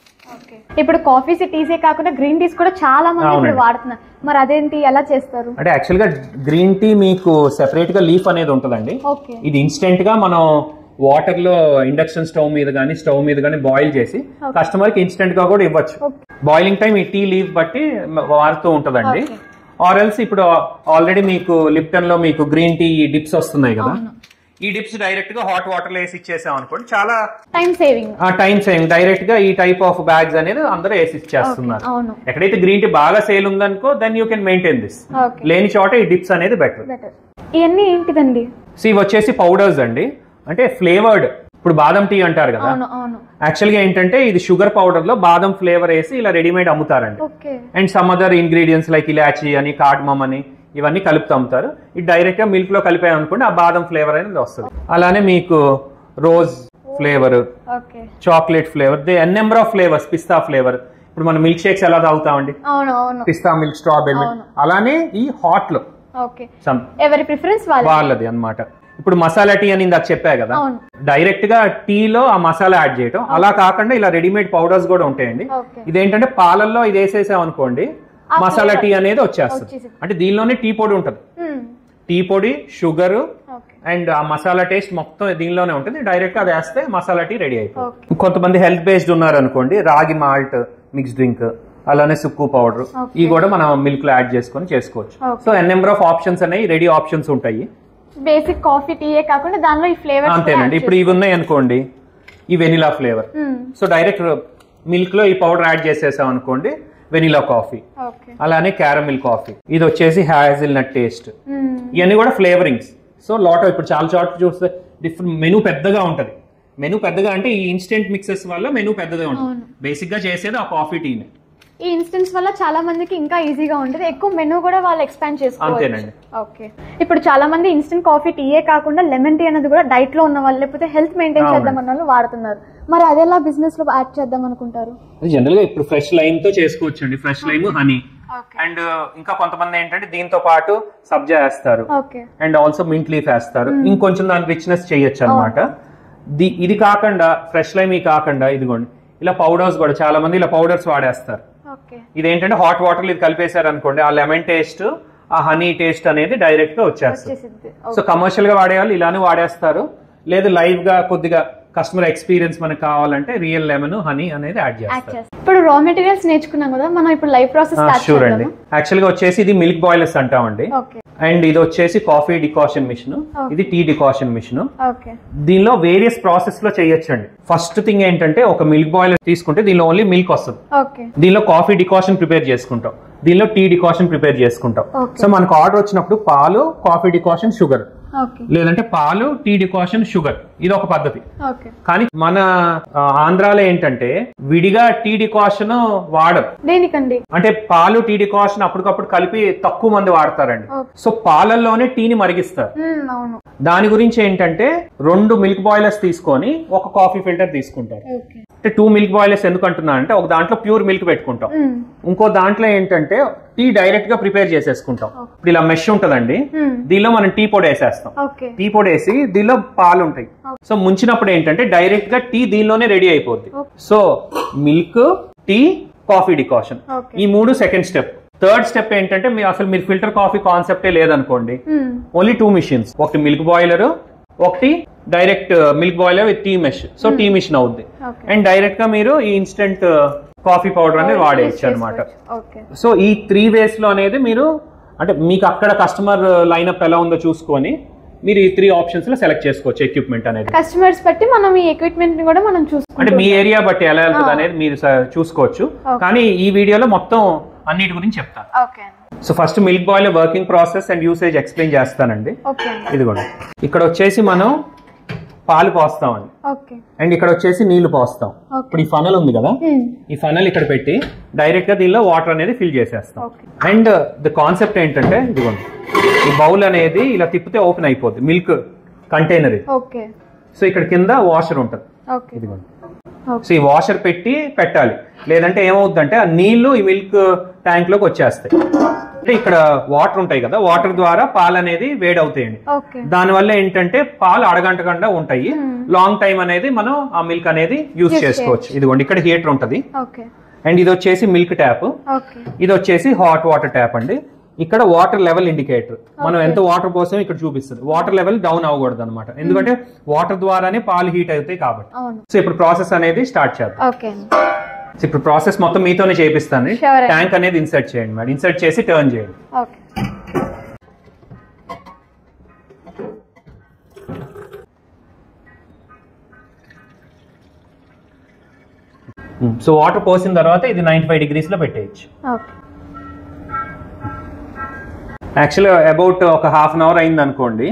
ఇప్పుడు కాఫీస్ టీసే కాకుండా గ్రీన్ టీస్ కూడా చాలా మంది వాడుతున్నారు. మరి అదేంటి, ఎలా చేస్తారు? అంటే యాక్చువల్ గా గ్రీన్ టీ మీకు సెపరేట్ గా లీఫ్ అనేది ఉంటుందండి. ఇది ఇన్స్టెంట్ గా మనం వాటర్ లో ఇండక్షన్ స్టవ్ మీద గానీ బాయిల్ చేసి కస్టమర్ కి ఇన్స్టెంట్ గా కూడా ఇవ్వచ్చు. బాయిలింగ్ టైం ఈ టీ లీఫ్ బట్టి మారుతూ ఉంటదండి. ఆర్ ఎల్స్ ఇప్పుడు ఆల్రెడీ మీకు లిప్టన్ లో మీకు గ్రీన్ టీ డిప్స్ వస్తున్నాయి కదా, ఈ డిప్స్ డైరెక్ట్ గా హాట్ వాటర్ లో వేసి ఇచ్చేసాం అనుకోండి, చాలా టైం సేవింగ్. డైరెక్ట్ గా ఈ టైప్ ఆఫ్ బ్యాగ్స్ అనేది అందరూ వేసి ఇచ్చేస్తున్నారు. ఎక్కడైతే గ్రీన్ టీ బాగా సేల్ ఉందనుకో then you can maintain this. లేని చోట ఈ డిప్స్ అనేది బెటర్. ఇవన్నీ ఏంటిదండి? ఇవి వచ్చేసి పౌడర్స్ అండి, అంటే ఫ్లేవర్డ్. ఇప్పుడు బాదం టీ అంటారు కదా, యాక్చువల్ గా ఏంటంటే ఇది షుగర్ పౌడర్ లో బాదం ఫ్లేవర్ వేసి ఇలా రెడీమేడ్ అమ్ముతారండి. And some other ingredients like elaichi అని, కార్డమమ్ అని, ఇవన్నీ కలుపుతూ అమ్ముతారు. ఇది డైరెక్ట్ గా మిల్క్ లో కలిపాయి అనుకోండి, ఆ బాదం ఫ్లేవర్ అనేది వస్తుంది. అలానే మీకు rose flavour, chocolate flavour, number of flavours, pista flavour. ఇప్పుడు మనం మిల్క్ షేక్స్ ఎలా తాగుతామండి, పిస్తా మిల్క్, స్ట్రాబెర్రీ మిల్క్. అలానే ఈ హాట్ లో ఎవరి ప్రిఫరెన్స్ వాళ్ళది అన్నమాట. ఇప్పుడు మసాలా టీ అని ఇందాక చెప్పా కదా, డైరెక్ట్ గా టీలో ఆ మసాలా యాడ్ చేయటం. అలా కాకుండా ఇలా రెడీమేడ్ పౌడర్స్ కూడా ఉంటాయండి. ఇదేంటంటే పాలల్లో ఇది వేసేసాం అనుకోండి, మసాలా టీ అనేది వచ్చేస్తుంది. అంటే దీనిలోనే టీ పొడి ఉంటుంది, టీ పొడి, షుగర్ అండ్ ఆ మసాలా టేస్ట్ మొత్తం దీనిలోనే ఉంటుంది. డైరెక్ట్ గా అది వేస్తే మసాలా టీ రెడీ అయిపోతుంది. కొంతమంది హెల్త్ బేస్డ్ ఉన్నారు అనుకోండి, రాగి మాల్ట్ మిక్స్ డ్రింక్, అలానే సుక్కు పౌడర్, ఇవి కూడా మనం మిల్క్ లో యాడ్ చేసుకొని చేసుకోవచ్చు. సో నెంబర్ ఆఫ్ ఆప్షన్స్ అనేవి రెడీ ఆప్షన్స్ ఉంటాయి. బేసిక్ కాఫీ టీయే కాకుండా దానిలో ఈ ఫ్లేవర్ అంతేనండి. ఇప్పుడు ఇవి ఉన్నాయి అనుకోండి, ఈ vanilla flavour. So direct milk లో ఈ పౌడర్ యాడ్ చేసేసాం అనుకోండి, వెనిలా కాఫీ. అలానే క్యారమిల్ కాఫీ. ఇది వచ్చేసి హ్యాజిల్ నట్ టేస్ట్. ఇవన్నీ కూడా ఫ్లేవరింగ్స్. సో ఇప్పుడు చాలా చోట్ల చూస్తే డిఫరెంట్ మెనూ పెద్దగా ఉంటది. మెనూ పెద్దగా అంటే ఈ ఇన్స్టెంట్ మిక్సెస్ వల్ల మెనూ పెద్దగా ఉంటుంది. బేసిక్ గా చేసేది ఆ కాఫీ టీనే. ఈ ఇన్స్టెంట్స్ వల్ల చాలా మందికి ఇంకా ఈజీగా ఉంటుంది, ఎక్కువ మెనూ కూడా వాళ్ళు ఎక్స్పాండ్ చేసుకోవచ్చు. ఓకే, ఇప్పుడు చాలా మంది ఇన్స్టెంట్ కాఫీ టీయే కాకుండా లెమన్ టీ అనేది కూడా డైట్ లో ఉన్న వాళ్ళు, లేకపోతే హెల్త్ మెయింటైన్ చేద్దాం అన్న వాళ్ళు వాడుతున్నారు. మరి అదేలా బిజినెస్ లో యాడ్ చేద్దాం అనుకుంటారు? జనరల్ గా ఇప్పుడు ఫ్రెష్ లైమ్ తో చేసుకోవచ్చు అండి, ఫ్రెష్ లైమ్, హనీ. అండ్ ఇంకా కొంతమంది ఏంటంటే దీంతో పాటు సబ్జా వేస్తారు, అండ్ ఆల్సో మింట్ లీఫ్ వేస్తారు. ఇంకొంచెం దాని రిచ్నెస్ చేయొచ్చు అనమాట. ఇది కాకుండా ఫ్రెష్ లైమ్ కాకుండా ఇదిగోండి ఇలా పౌడర్స్ కూడా చాలా మంది ఇలా పౌడర్స్ వాడేస్తారు. ఇదేంటంటే హాట్ వాటర్ ఇది కలిపేశారు అనుకోండి, ఆ లెమన్ టేస్ట్, ఆ హనీ టేస్ట్ అనేది డైరెక్ట్ గా వచ్చేస్తుంది. సో కమర్షియల్ గా వాడేవాళ్ళు ఇలానే వాడేస్తారు. లేదు లైవ్ గా కొద్దిగా కస్టమర్ ఎక్స్పీరియన్స్ మనకు కావాలంటే రియల్ లెమన్, హనీ అనేది యాడ్ చేస్తారు. ఇప్పుడు రా మెటీరియల్స్ నేర్చుకున్నాం కదా, మనం ఇప్పుడు లైవ్ ప్రాసెస్ షూర్ అండి. యాక్చువల్ గా వచ్చేసి ఇది మిల్క్ బాయిలర్స్ అంటామండి. అండ్ ఇది వచ్చేసి కాఫీ డికాషన్ మిషన్, ఇది టీ డికాషన్ మిషన్. దీనిలో వేరియస్ ప్రాసెస్ లో చేయొచ్చండి. ఫస్ట్ థింగ్ ఏంటంటే ఒక మిల్క్ బాయిలర్ తీసుకుంటే దీనిలో ఓన్లీ మిల్క్ వస్తుంది. దీనిలో కాఫీ డికాషన్ ప్రిపేర్ చేసుకుంటాం, దీనిలో టీ డికాషన్ ప్రిపేర్ చేసుకుంటాం. సో మనకు ఆర్డర్ వచ్చినప్పుడు పాలు, కాఫీ డికాషన్, షుగర్, లేదంటే పాలు, టీ డికాషన్, షుగర్, ఇది ఒక పద్ధతి. కానీ మన ఆంధ్రాలో ఏంటంటే విడిగా టీ డికాషన్ వాడరు. దేనికండి అంటే పాలు, టీ డికాషన్ అప్పటికప్పుడు కలిపి తక్కువ మంది వాడతారండి. సో పాలల్లోనే టీని మరిగిస్తారు. దాని గురించి ఏంటంటే 2 మిల్క్ బాయిలర్స్ తీసుకొని ఒక కాఫీ ఫిల్టర్ తీసుకుంటారు. అంటే 2 మిల్క్ బాయిలర్స్ ఎందుకు అంటున్నా అంటే ఒక దాంట్లో ప్యూర్ మిల్క్ పెట్టుకుంటాం, ఇంకో దాంట్లో ఏంటంటే టీ డైరెక్ట్ గా ప్రిపేర్ చేసేసుకుంటాం. ఇప్పుడు ఇలా మెష్ ఉంటదండి, దీనిలో మనం టీ పొడి వేసేస్తాం. టీ పొడి వేసి దీనిలో పాలు ఉంటాయి. సో ముంచినప్పుడు ఏంటంటే డైరెక్ట్ గా టీ దీనిలోనే రెడీ అయిపోద్ది. So milk, tea, coffee decoction, ఈ 3 సెకండ్ స్టెప్. థర్డ్ స్టెప్ ఏంటంటే అసలు మీరు ఫిల్టర్ కాఫీ కాన్సెప్టే లేదనుకోండి, ఓన్లీ 2 మిషన్స్, ఒకటి మిల్క్ బాయిలర్, ఒకటి direct milk boiler with tea mesh. So tea machine అవుద్ది, అండ్ డైరెక్ట్ గా మీరు ఈ ఇన్స్టెంట్ కాఫీ పౌడర్ అనేది వాడేయచ్చు అనమాట. సో ఈ 3 వేస్ లో అనేది మీరు అంటే మీకు అక్కడ కస్టమర్ లైనప్ ఎలా ఉందో చూసుకొని మీరు ఈ 3 ఆప్షన్స్ లో సెలెక్ట్ చేసుకోవచ్చు. ఎక్విప్మెంట్ అనేది కస్టమర్స్ బట్టి మనం ఈ ఎక్విప్మెంట్ ని కూడా మనం చూసుకోవచ్చు, అంటే మీ ఏరియా బట్టి ఎలా వెళ్తుంది అనేది మీరు చూసుకోవచ్చు. కానీ ఈ వీడియోలో మొత్తం అన్నిటి గురించి చెప్తాను. So first milk boiler working process and usage explain చేస్తానండి. ఇదిగోండి, ఇక్కడ వచ్చేసి మనం పాలు పోస్తామండి, అండ్ ఇక్కడ వచ్చేసి నీళ్లు పోస్తాం. ఇప్పుడు ఈ ఫనల్ ఉంది కదా, ఈ ఫనల్ ఇక్కడ పెట్టి డైరెక్ట్ గా దీనిలో వాటర్ అనేది ఫిల్ చేసేస్తాం. అండ్ ద కాన్సెప్ట్ ఏంటంటే ఇదిగోండి, ఈ బౌల్ అనేది ఇలా తిప్పితే ఓపెన్ అయిపోద్ది మిల్క్ కంటైనర్. సో ఇక్కడ కింద వాషర్ ఉంటుంది, ఇదిగోండి. సో ఈ వాషర్ పెట్టి పెట్టాలి, లేదంటే ఏమవుతుందంటే ఆ నీళ్లు ఈ మిల్క్ ట్యాంక్ లోకి వచ్చేస్తాయి. అంటే ఇక్కడ వాటర్ ఉంటాయి కదా, వాటర్ ద్వారా పాలు అనేది వేడి అవుతాయండి. దానివల్ల ఏంటంటే పాలు అడగంటకుండా ఉంటాయి, లాంగ్ టైం అనేది మనం ఆ మిల్క్ అనేది యూజ్ చేసుకోవచ్చు. ఇదిగోండి ఇక్కడ హీటర్ ఉంటది, అండ్ ఇది వచ్చేసి మిల్క్ ట్యాప్, ఇది వచ్చేసి హాట్ వాటర్ ట్యాప్ అండి. ఇక్కడ వాటర్ లెవెల్ ఇండికేటర్, మనం ఎంత వాటర్ పోసామో ఇక్కడ చూపిస్తుంది. వాటర్ లెవెల్ డౌన్ అవ్వకూడదు అనమాట, ఎందుకంటే వాటర్ ద్వారానే పాలు హీట్ అవుతాయి కాబట్టి. సో ఇప్పుడు ప్రాసెస్ అనేది స్టార్ట్ చేద్దాం. ఇప్పుడు ప్రాసెస్ మొత్తం మీతోనే చేపిస్తాను. ట్యాంక్ అనేది ఇన్సర్ట్ చేయండి మేడం, ఇన్సర్ట్ చేసి టర్న్ చేయండి. సో వాటర్ పోసిన తర్వాత ఇది 95 degrees లో పెట్టేయచ్చు. యాక్చువల్గా అబౌట్ ఒక హాఫ్ అన్ అవర్ అయింది అనుకోండి.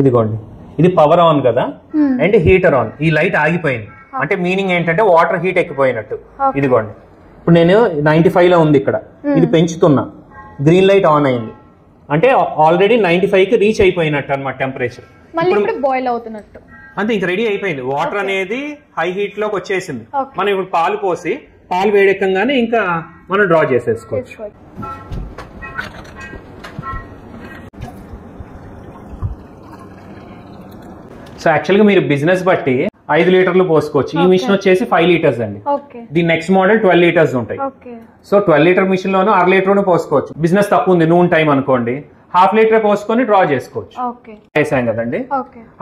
ఇదిగోండి, ఇది పవర్ ఆన్ కదా, అండ్ హీటర్ ఆన్. ఈ లైట్ ఆగిపోయింది అంటే మీనింగ్ ఏంటంటే వాటర్ హీట్ ఎక్కిపోయినట్టు. ఇదిగోండి, ఇప్పుడు నేను 95 లో ఉంది ఇక్కడ, ఇది పెంచుతున్నా, గ్రీన్ లైట్ ఆన్ అయింది అంటే ఆల్రెడీ 95 కి రీచ్ అయిపోయినట్టు అనమాట టెంపరేచర్. బాయిల్ అవుతున్నట్టు అంతే, ఇంకా రెడీ అయిపోయింది. వాటర్ అనేది హై హీట్ లోకి వచ్చేసింది. మనం ఇప్పుడు పాలు పోసి పాలు వేడెక్కగానే ఇంకా మనం డ్రా చేసేసుకోవచ్చు. సో యాక్చువల్ గా మీరు బిజినెస్ బట్టి 5 లీటర్లు పోసుకోవచ్చు. ఈ మిషన్ వచ్చేసి 5 లీటర్స్ అండి. దీని నెక్స్ట్ మోడల్ 12 లీటర్స్ ఉంటాయి. సో 12 లీటర్ మిషన్ లోను 1/2 లీటర్ పోసుకోవచ్చు. బిజినెస్ తక్కువ ఉంది, నూన్ టైం అనుకోండి, 1/2 లీటర్ పోసుకొని డ్రా చేసుకోవచ్చు. వేసాం కదండి,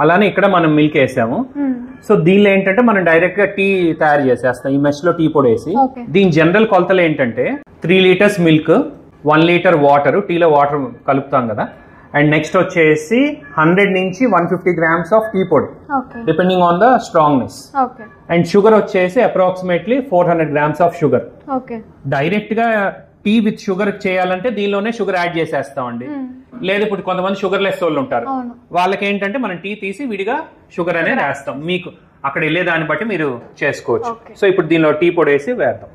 అలానే ఇక్కడ మనం మిల్క్ వేసాము. సో దీనిలో ఏంటంటే మనం డైరెక్ట్ గా టీ తయారు చేసేస్తాం. ఈ మెష్ లో టీ పొడి వేసి, దీని జనరల్ కొలతలు ఏంటంటే 3 లీటర్స్ మిల్క్, 1 లీటర్ వాటర్, టీలో వాటర్ కలుపుతాం కదా, అండ్ నెక్స్ట్ వచ్చేసి 100 నుంచి 150 grams ఆఫ్ టీ పొడి depending on the strongness, and sugar వచ్చేసి approximately 400 grams of sugar. Direct గా టీ విత్ షుగర్ చేయాలంటే దీనిలోనే షుగర్ యాడ్ చేసేస్తామండి. లేదు ఇప్పుడు కొంతమంది షుగర్ లెస్ వాళ్ళు ఉంటారు, వాళ్ళకి ఏంటంటే మనం టీ తీసి విడిగా షుగర్ అనేది వేస్తాం. మీకు అక్కడ వెళ్ళే దాన్ని బట్టి మీరు చేసుకోవచ్చు. సో ఇప్పుడు దీనిలో టీ పొడి వేసి వేద్దాం.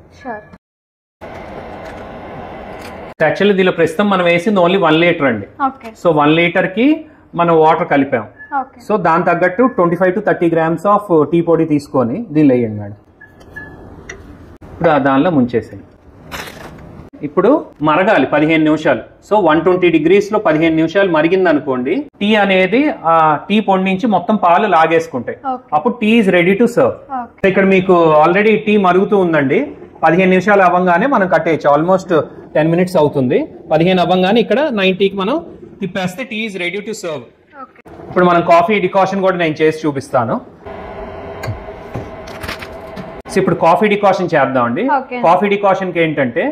యాక్చువల్లీ దీనిలో ప్రస్తుతం మనం వేసింది ఓన్లీ 1 లీటర్ అండి. సో 1 లీటర్ కి మనం వాటర్ కలిపాం. సో దాని తగ్గట్టు 25 to 30 grams ఆఫ్ టీ పొడి తీసుకొని దీనిలో వేయండి మేడం. ఇప్పుడు దానిలో ముంచేసేయండి. ఇప్పుడు మరగాలి 15 నిమిషాలు. సో 120 degrees లో 15 నిమిషాలు మరిగింది అనుకోండి, టీ అనేది ఆ టీ పొడి నుంచి మొత్తం పాలు లాగేసుకుంటాయి. అప్పుడు tea is ready to serve. ఇక్కడ మీకు ఆల్రెడీ టీ మరుగుతూ ఉందండి. 15 నిమిషాలు అవ్వగానే మనం కట్టేయచ్చు. ఆల్మోస్ట్ 10 minutes అవుతుంది. 15 అవ్వగానే ఇక్కడ 90కి మనం తిప్పేస్తే tea is ready to serve. ఇప్పుడు మనం కాఫీ డికాషన్ కూడా నేను చేసి చూపిస్తాను. సో ఇప్పుడు కాఫీ డికాషన్ చేద్దామండి. కాఫీ డికాషన్ కి ఏంటంటే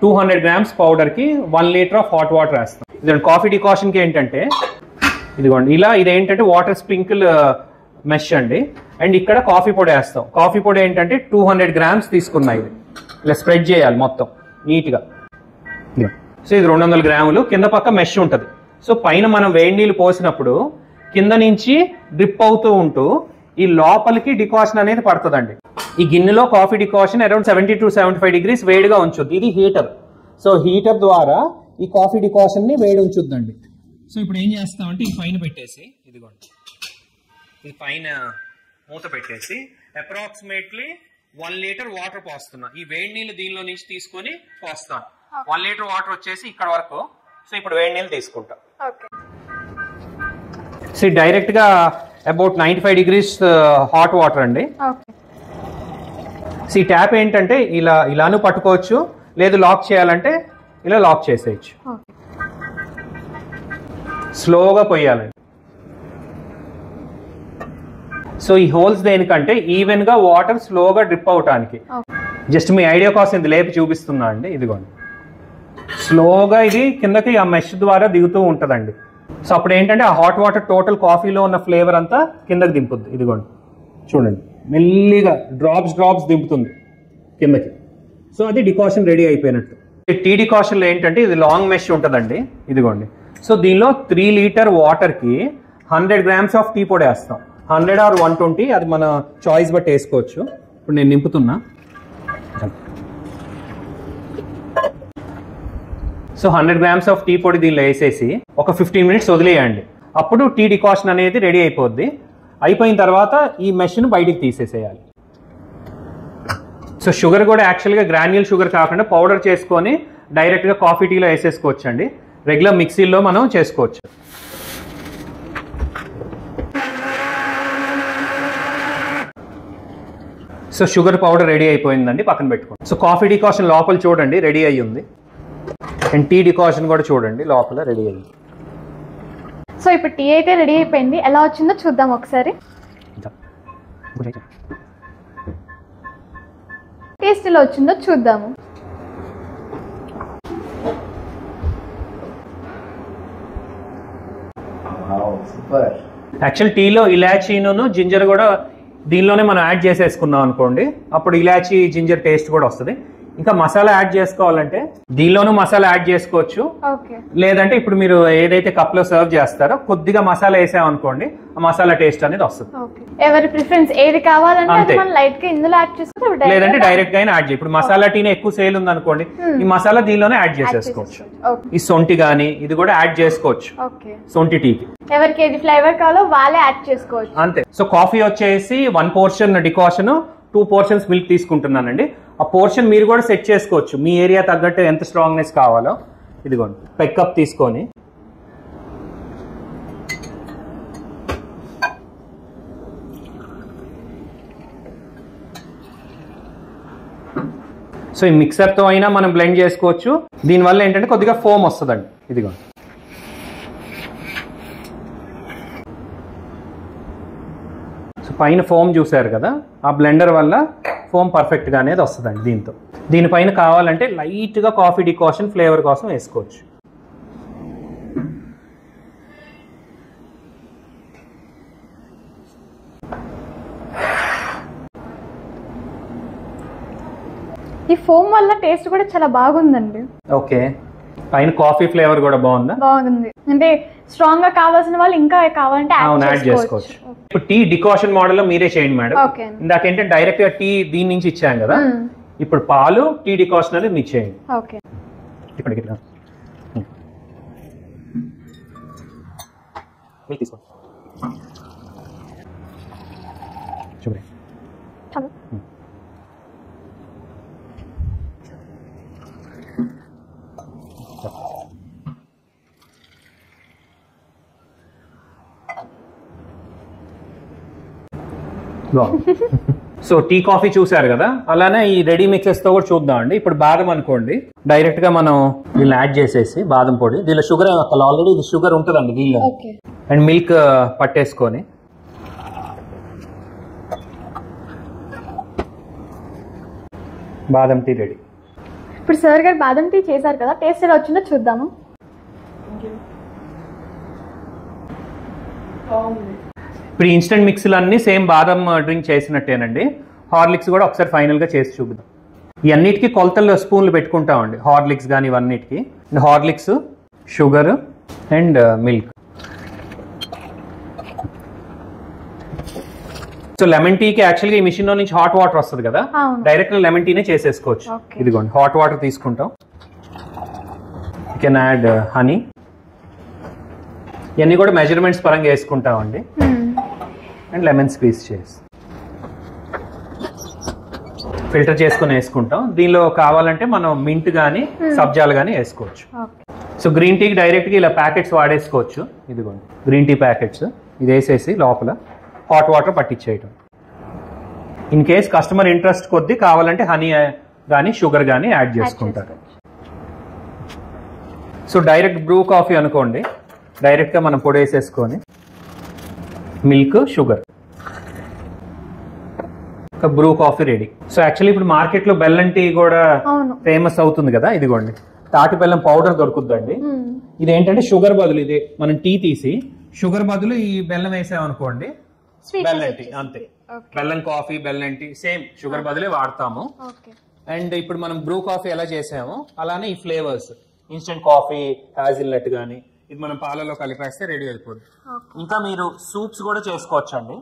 200 grams పౌడర్ కి 1 లీటర్ ఆఫ్ హాట్ వాటర్ వేస్తాం. ఇదండి కాఫీ డికాషన్ కి ఏంటంటే ఇదిగోండి ఇలా, ఇదేంటంటే వాటర్ స్ప్రింకిల్ మెష్ అండి. అండ్ ఇక్కడ కాఫీ పొడి వేస్తాం. కాఫీ పొడి ఏంటంటే 200 grams తీసుకున్నాయి. ఇది ఇలా స్ప్రెడ్ చేయాలి మొత్తం నీట్ గా. సో ఇది 200 grams. కింద పక్క మెష్ ఉంటుంది. సో పైన మనం వేడి నీళ్ళు పోసినప్పుడు కింద నుంచి డ్రిప్ అవుతూ ఉంటూ ఈ లోపలికి డికాషన్ అనేది పడుతుందండి. ఈ గిన్నెలో coffee decoction around 70 to 75 degrees వేడిగా ఉంచుద్ది. ఇది హీటర్. సో హీటర్ ద్వారా ఈ కాఫీ డికాషన్ ని వేడి ఉంచుద్దండి. సో ఇప్పుడు ఏం చేస్తామంటే ఈ పైన పెట్టేసి, ఇదిగోండి ఈ పైన మూత పెట్టేసి అప్రాక్సిమేట్లీ 1 లీటర్ వాటర్ పోస్తున్నా. ఈ వేడి నీళ్ళు దీనిలో నుంచి తీసుకొని పోస్తాను. 1 లీటర్ వాటర్ వచ్చేసి ఇక్కడ వరకు. సో ఇప్పుడు వేడి నీళ్ళు తీసుకుంటా. సో డైరెక్ట్ గా అబౌట్ 95 degrees హాట్ వాటర్ అండి. సో ఈ ట్యాప్ ఏంటంటే ఇలాను పట్టుకోవచ్చు, లేదు లాక్ చేయాలంటే ఇలా లాక్ చేసేయచ్చు. స్లోగా పోయాలండి. సో ఈ హోల్స్ దేనికంటే ఈవెన్ గా వాటర్ స్లోగా డ్రిప్ అవటానికి. జస్ట్ మీ ఐడియా కోసం ఇది లేపి చూపిస్తున్నా అండి. ఇదిగోండి, స్లోగా ఇది కిందకి ఆ మెష్ ద్వారా దిగుతూ ఉంటదండి. సో అప్పుడు ఏంటంటే ఆ హాట్ వాటర్ టోటల్ కాఫీలో ఉన్న ఫ్లేవర్ అంతా కిందకి దింపుద్ది. ఇదిగోండి చూడండి, మెల్లిగా డ్రాప్స్ దింపుతుంది కిందకి. సో అది డికాషన్ రెడీ అయిపోయినట్టు. టీ డికాషన్ లో ఏంటంటే ఇది లాంగ్ మెష్ ఉంటుందండి. ఇదిగోండి, సో దీనిలో 3 లీటర్ వాటర్ కి 100 grams ఆఫ్ టీ పొడి వేస్తాం. 100 or 120 అది మన చాయిస్ బట్టి వేసుకోవచ్చు. ఇప్పుడు నేను నింపుతున్నా. సో 100 grams ఆఫ్ టీ పొడి దీనిలో వేసేసి ఒక 15 minutes వదిలేయండి. అప్పుడు టీ డికాషన్ అనేది రెడీ అయిపోద్ది. అయిపోయిన తర్వాత ఈ మెష్ను బయటికి తీసేసేయాలి. సో షుగర్ కూడా యాక్చువల్గా గ్రాన్యూల్ షుగర్ కాకుండా పౌడర్ చేసుకొని డైరెక్ట్గా కాఫీ టీలో వేసేసుకోవచ్చు అండి. రెగ్యులర్ మిక్సీలో మనం చేసుకోవచ్చు. సో షుగర్ పౌడర్ రెడీ అయిపోయిందండి, పక్కన పెట్టుకోండి. సో కాఫీ డికాషన్ లోపల చూడండి రెడీ అయ్యి ఉంది. అండ్ టీ డికాషన్ కూడా చూడండి లోపల రెడీ అయ్యింది. సో ఇప్పుడు టీ అయితే రెడీ అయిపోయింది. ఎలా వచ్చిందో చూద్దాం ఒకసారి. టేస్ట్ ఎలా వచ్చిందో చూద్దాము. యాక్చువల్ టీలో ఇలాచీను జింజర్ కూడా దీనిలోనే మనం యాడ్ చేసేసుకున్నాం అనుకోండి, అప్పుడు ఇలాచీ జింజర్ టేస్ట్ కూడా వస్తుంది. ఇంకా మసాలా యాడ్ చేసుకోవాలంటే దీనిలోనూ మసాలా యాడ్ చేసుకోవచ్చు. లేదంటే ఇప్పుడు మీరు ఏదైతే కప్ లో సర్వ్ చేస్తారో కొద్దిగా మసాలా వేసామనుకోండి, ఆ మసాలా టేస్ట్ అనేది వస్తుంది. ఎవరి ప్రిఫరెన్స్ ఏది కావాలంటే మనం లైట్ గా ఇందులో యాడ్ చేసుకోవచ్చు, లేదంటే డైరెక్ట్ గా యాడ్ చేయ. ఇప్పుడు మసాలా టీనే ఎక్కువ సేల్ ఉంది అనుకోండి, ఈ మసాలా దీనిలోనే యాడ్ చేసేసుకోవచ్చు. ఈ సొంటి గానీ ఇది కూడా యాడ్ చేసుకోవచ్చు సొంటి టీకి. ఎవరికి ఏది ఫ్లేవర్ కావాలో వాళ్ళే యాడ్ చేసుకోవచ్చు అంతే. సో కాఫీ వచ్చేసి 1 portion డికాషన్, 2 portions మిల్క్ తీసుకుంటున్నానండి. ఆ పోర్షన్ మీరు కూడా సెట్ చేసుకోవచ్చు మీ ఏరియా తగ్గట్టు ఎంత స్ట్రాంగ్నెస్ కావాలో. ఇదిగోండి పెగ్ కప్ తీసుకొని సో ఈ మిక్సర్తో అయినా మనం బ్లెండ్ చేసుకోవచ్చు. దీనివల్ల ఏంటంటే కొద్దిగా ఫోమ్ వస్తుందండి. ఇదిగోండి పైన ఫోమ్ చూసారు కదా, ఆ బ్లెండర్ వల్ల ఫోమ్ పర్ఫెక్ట్ గా అనేది వస్తుందండి. దీనిపైన కావాలంటే లైట్ గా కాఫీ డికాషన్ ఫ్లేవర్ కోసం వేసుకోవచ్చు. ఈ ఫోమ్ వల్ల టేస్ట్ కూడా చాలా బాగుందండి. ఓకే, పైన కాఫీ ఫ్లేవర్ కూడా బాగుందా? బాగుంది. అంటే స్ట్రాంగ్ గా కావాల్సిన వాళ్ళు ఇంకా కావాలంటే యాడ్ చేసుకోవచ్చు. ఇప్పుడు టీ డికాషన్ మోడల్ లో మీరే చేయండి మేడం. ఇందాకేంటే డైరెక్ట్ గా టీ దీని నుంచి ఇచ్చాం కదా, ఇప్పుడు పాలు టీ డికాషన్ అనేది మీరు చేయండి. ఇప్పుడు తీసుకోండి చూడండి. సో టీ కాఫీ చూసారు కదా, అలానే ఈ రెడీ మిక్సెస్ తో కూడా చూద్దాం అండి. ఇప్పుడు బాదం అనుకోండి, డైరెక్ట్ గా మనం దీన్ని యాడ్ చేసేసి బాదం పొడి, దీనిలో షుగర్ ఆల్రెడీ ఇది షుగర్ ఉంటుందండి దీనిలో, అండ్ మిల్క్ పట్టేసుకొని బాదం టీ రెడీ. ఇప్పుడు సార్ గారు బాదం టీ చేశారు కదా, టేస్ట్ ఎలా వచ్చిందో చూద్దాము. ఇప్పుడు ఇన్స్టెంట్ మిక్స్లు అన్ని సేమ్ బాదం డ్రింక్ చేసినట్టేనండి. హార్లిక్స్ కూడా ఒకసారి ఫైనల్ గా చేసి చూద్దాం. ఈ అన్నిటికీ కొలతల్లో స్పూన్లు పెట్టుకుంటామండి, హార్లిక్స్ కానీ ఇవన్నిటికి. Horlicks, sugar and milk. So lemon టీకి యాక్చువల్గా ఈ మిషన్ లో నుంచి హాట్ వాటర్ వస్తుంది కదా, డైరెక్ట్ లెమన్ టీనే చేసేసుకోవచ్చు. ఇదిగోండి హాట్ వాటర్ తీసుకుంటాం. You can add honey. ఇవన్నీ కూడా మెజర్మెంట్స్ పరంగా వేసుకుంటామండి. అండ్ లెమన్ స్క్వీజ్ చేసి ఫిల్టర్ చేసుకుని వేసుకుంటాం. దీనిలో కావాలంటే మనం మింట్ కానీ సబ్జాలు కానీ వేసుకోవచ్చు. సో గ్రీన్ టీకి డైరెక్ట్గా ఇలా ప్యాకెట్స్ వాడేసుకోవచ్చు. ఇదిగోండి గ్రీన్ టీ ప్యాకెట్స్, ఇది వేసేసి లోపల హాట్ వాటర్ పట్టించేయటం. ఇన్ కేస్ కస్టమర్ ఇంట్రెస్ట్ కొద్దీ కావాలంటే హనీ కానీ షుగర్ కానీ యాడ్ చేసుకుంటారు. సో డైరెక్ట్ బ్రూ కాఫీ అనుకోండి, డైరెక్ట్గా మనం పొడి వేసేసుకొని milk sugar, Bru coffee ready. So actually ఇప్పుడు మార్కెట్లో బెల్లం టీ కూడా ఫేమస్ అవుతుంది కదా. ఇదిగోండి తాటి బెల్లం పౌడర్ దొరుకుతుందండి. ఇదేంటంటే షుగర్ బదులు, ఇది మనం టీ తీసి షుగర్ బదులు ఈ బెల్లం వేసామనుకోండి, బెల్లం టీ అంతే. బెల్లం కాఫీ, బెల్లం టీ సేమ్ షుగర్ బదులే వాడతాము. అండ్ ఇప్పుడు మనం బ్రూ కాఫీ ఎలా చేసామో అలానే ఈ ఫ్లేవర్స్, ఇన్స్టెంట్ కాఫీ, హాజిల్నట్ గానీ ఇది మనం పాలలో కలిపేస్తే రెడీ అయిపోద్ది. ఇంకా మీరు సూప్స్ కూడా చేసుకోవచ్చు అండి.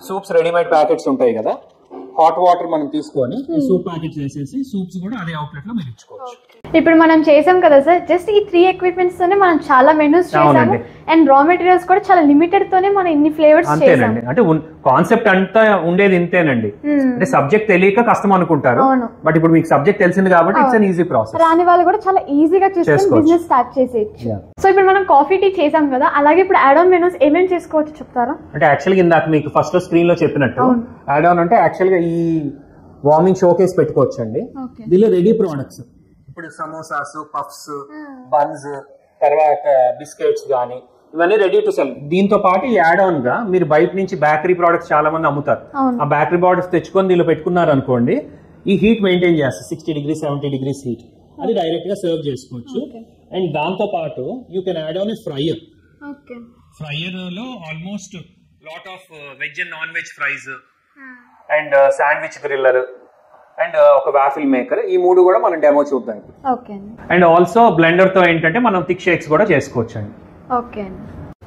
సూప్స్ రెడీమేడ్ ప్యాకెట్స్ ఉంటాయి కదా, హాట్ వాటర్ మనం తీసుకొని సూప్ ప్యాకెట్స్ వేసేసి సూప్స్ కూడా అదే అవుట్లెట్ లో మీరు ఇచ్చుకోవచ్చు. ఇప్పుడు మనం చేసాం కదా సార్, జస్ట్ ఈ 3 ఎక్విప్మెంట్స్ తోనే మనం చాలా మెనూస్ చేసాము. అండ్ రా మెటీరియల్స్ కూడా చాలా లిమిటెడ్ తోనే మనం ఇన్ని ఫ్లేవర్స్ చేసాము. అంతేనండి, అంటే కాన్సెప్ట్ అంతా ఉండేది ఇంతేనండి. అంటే సబ్జెక్ట్ తెలియక కష్టం అనుకుంటారు, బట్ ఇప్పుడు మీకు సబ్జెక్ట్ తెలిసింది కాబట్టి ఇట్స్ అన్ ఈజీ ప్రాసెస్. రాని వాళ్ళు కూడా చాలా ఈజీగా చేసుకొని బిజినెస్ స్టార్ట్ చేసేయచ్చు. సో ఇప్పుడు మనం కాఫీ టీ చేసాం కదా, అలాగే ఇప్పుడు యాడ్ ఆన్ మెనూస్ ఏమేమి చేసుకోవచ్చు చెప్తారా? అంటే యాక్చువల్గా ఇందాక మీకు ఫస్ట్ స్క్రీన్ లో చెప్పినట్టు యాడ్ ఆన్ అంటే యాక్చువల్గా ఈ వార్మింగ్ షోకేస్ పెట్టుకోవచ్చు అండి. దీనిలో రెడీ ప్రోడక్ట్స్, ఇప్పుడు సమోసాస్, పఫ్స్, బన్స్, తర్వాత బిస్కెట్స్ గానీ ఇవన్నీ రెడీ టు సెల్. దీంతో పాటు యాడ్ ఆన్ గా మీరు బయట నుంచి బేకరీ ప్రోడక్ట్స్ చాలా మంది అమ్ముతారు. ఆ బేకరీ ప్రోడక్ట్స్ తెచ్చుకొని దీనిలో పెట్టుకున్నారు అనుకోండి, ఈ హీట్ మెయింటైన్ చేస్తారు 60 degrees 70 degrees హీట్. అది డైరెక్ట్ గా సర్వ్ చేసుకోవచ్చు. అండ్ దాంతో పాటు you can add on a fryer. Fryer లో almost lot of veg and non veg fries and sandwich griller and ఒక వాఫిల్ మేకర్, ఈ 3 కూడా మనం డెమో చూద్దాం. అండ్ ఆల్సో బ్లెండర్ తో ఏంటంటే మనం థిక్ షేక్స్ కూడా చేసుకోవచ్చు అండి.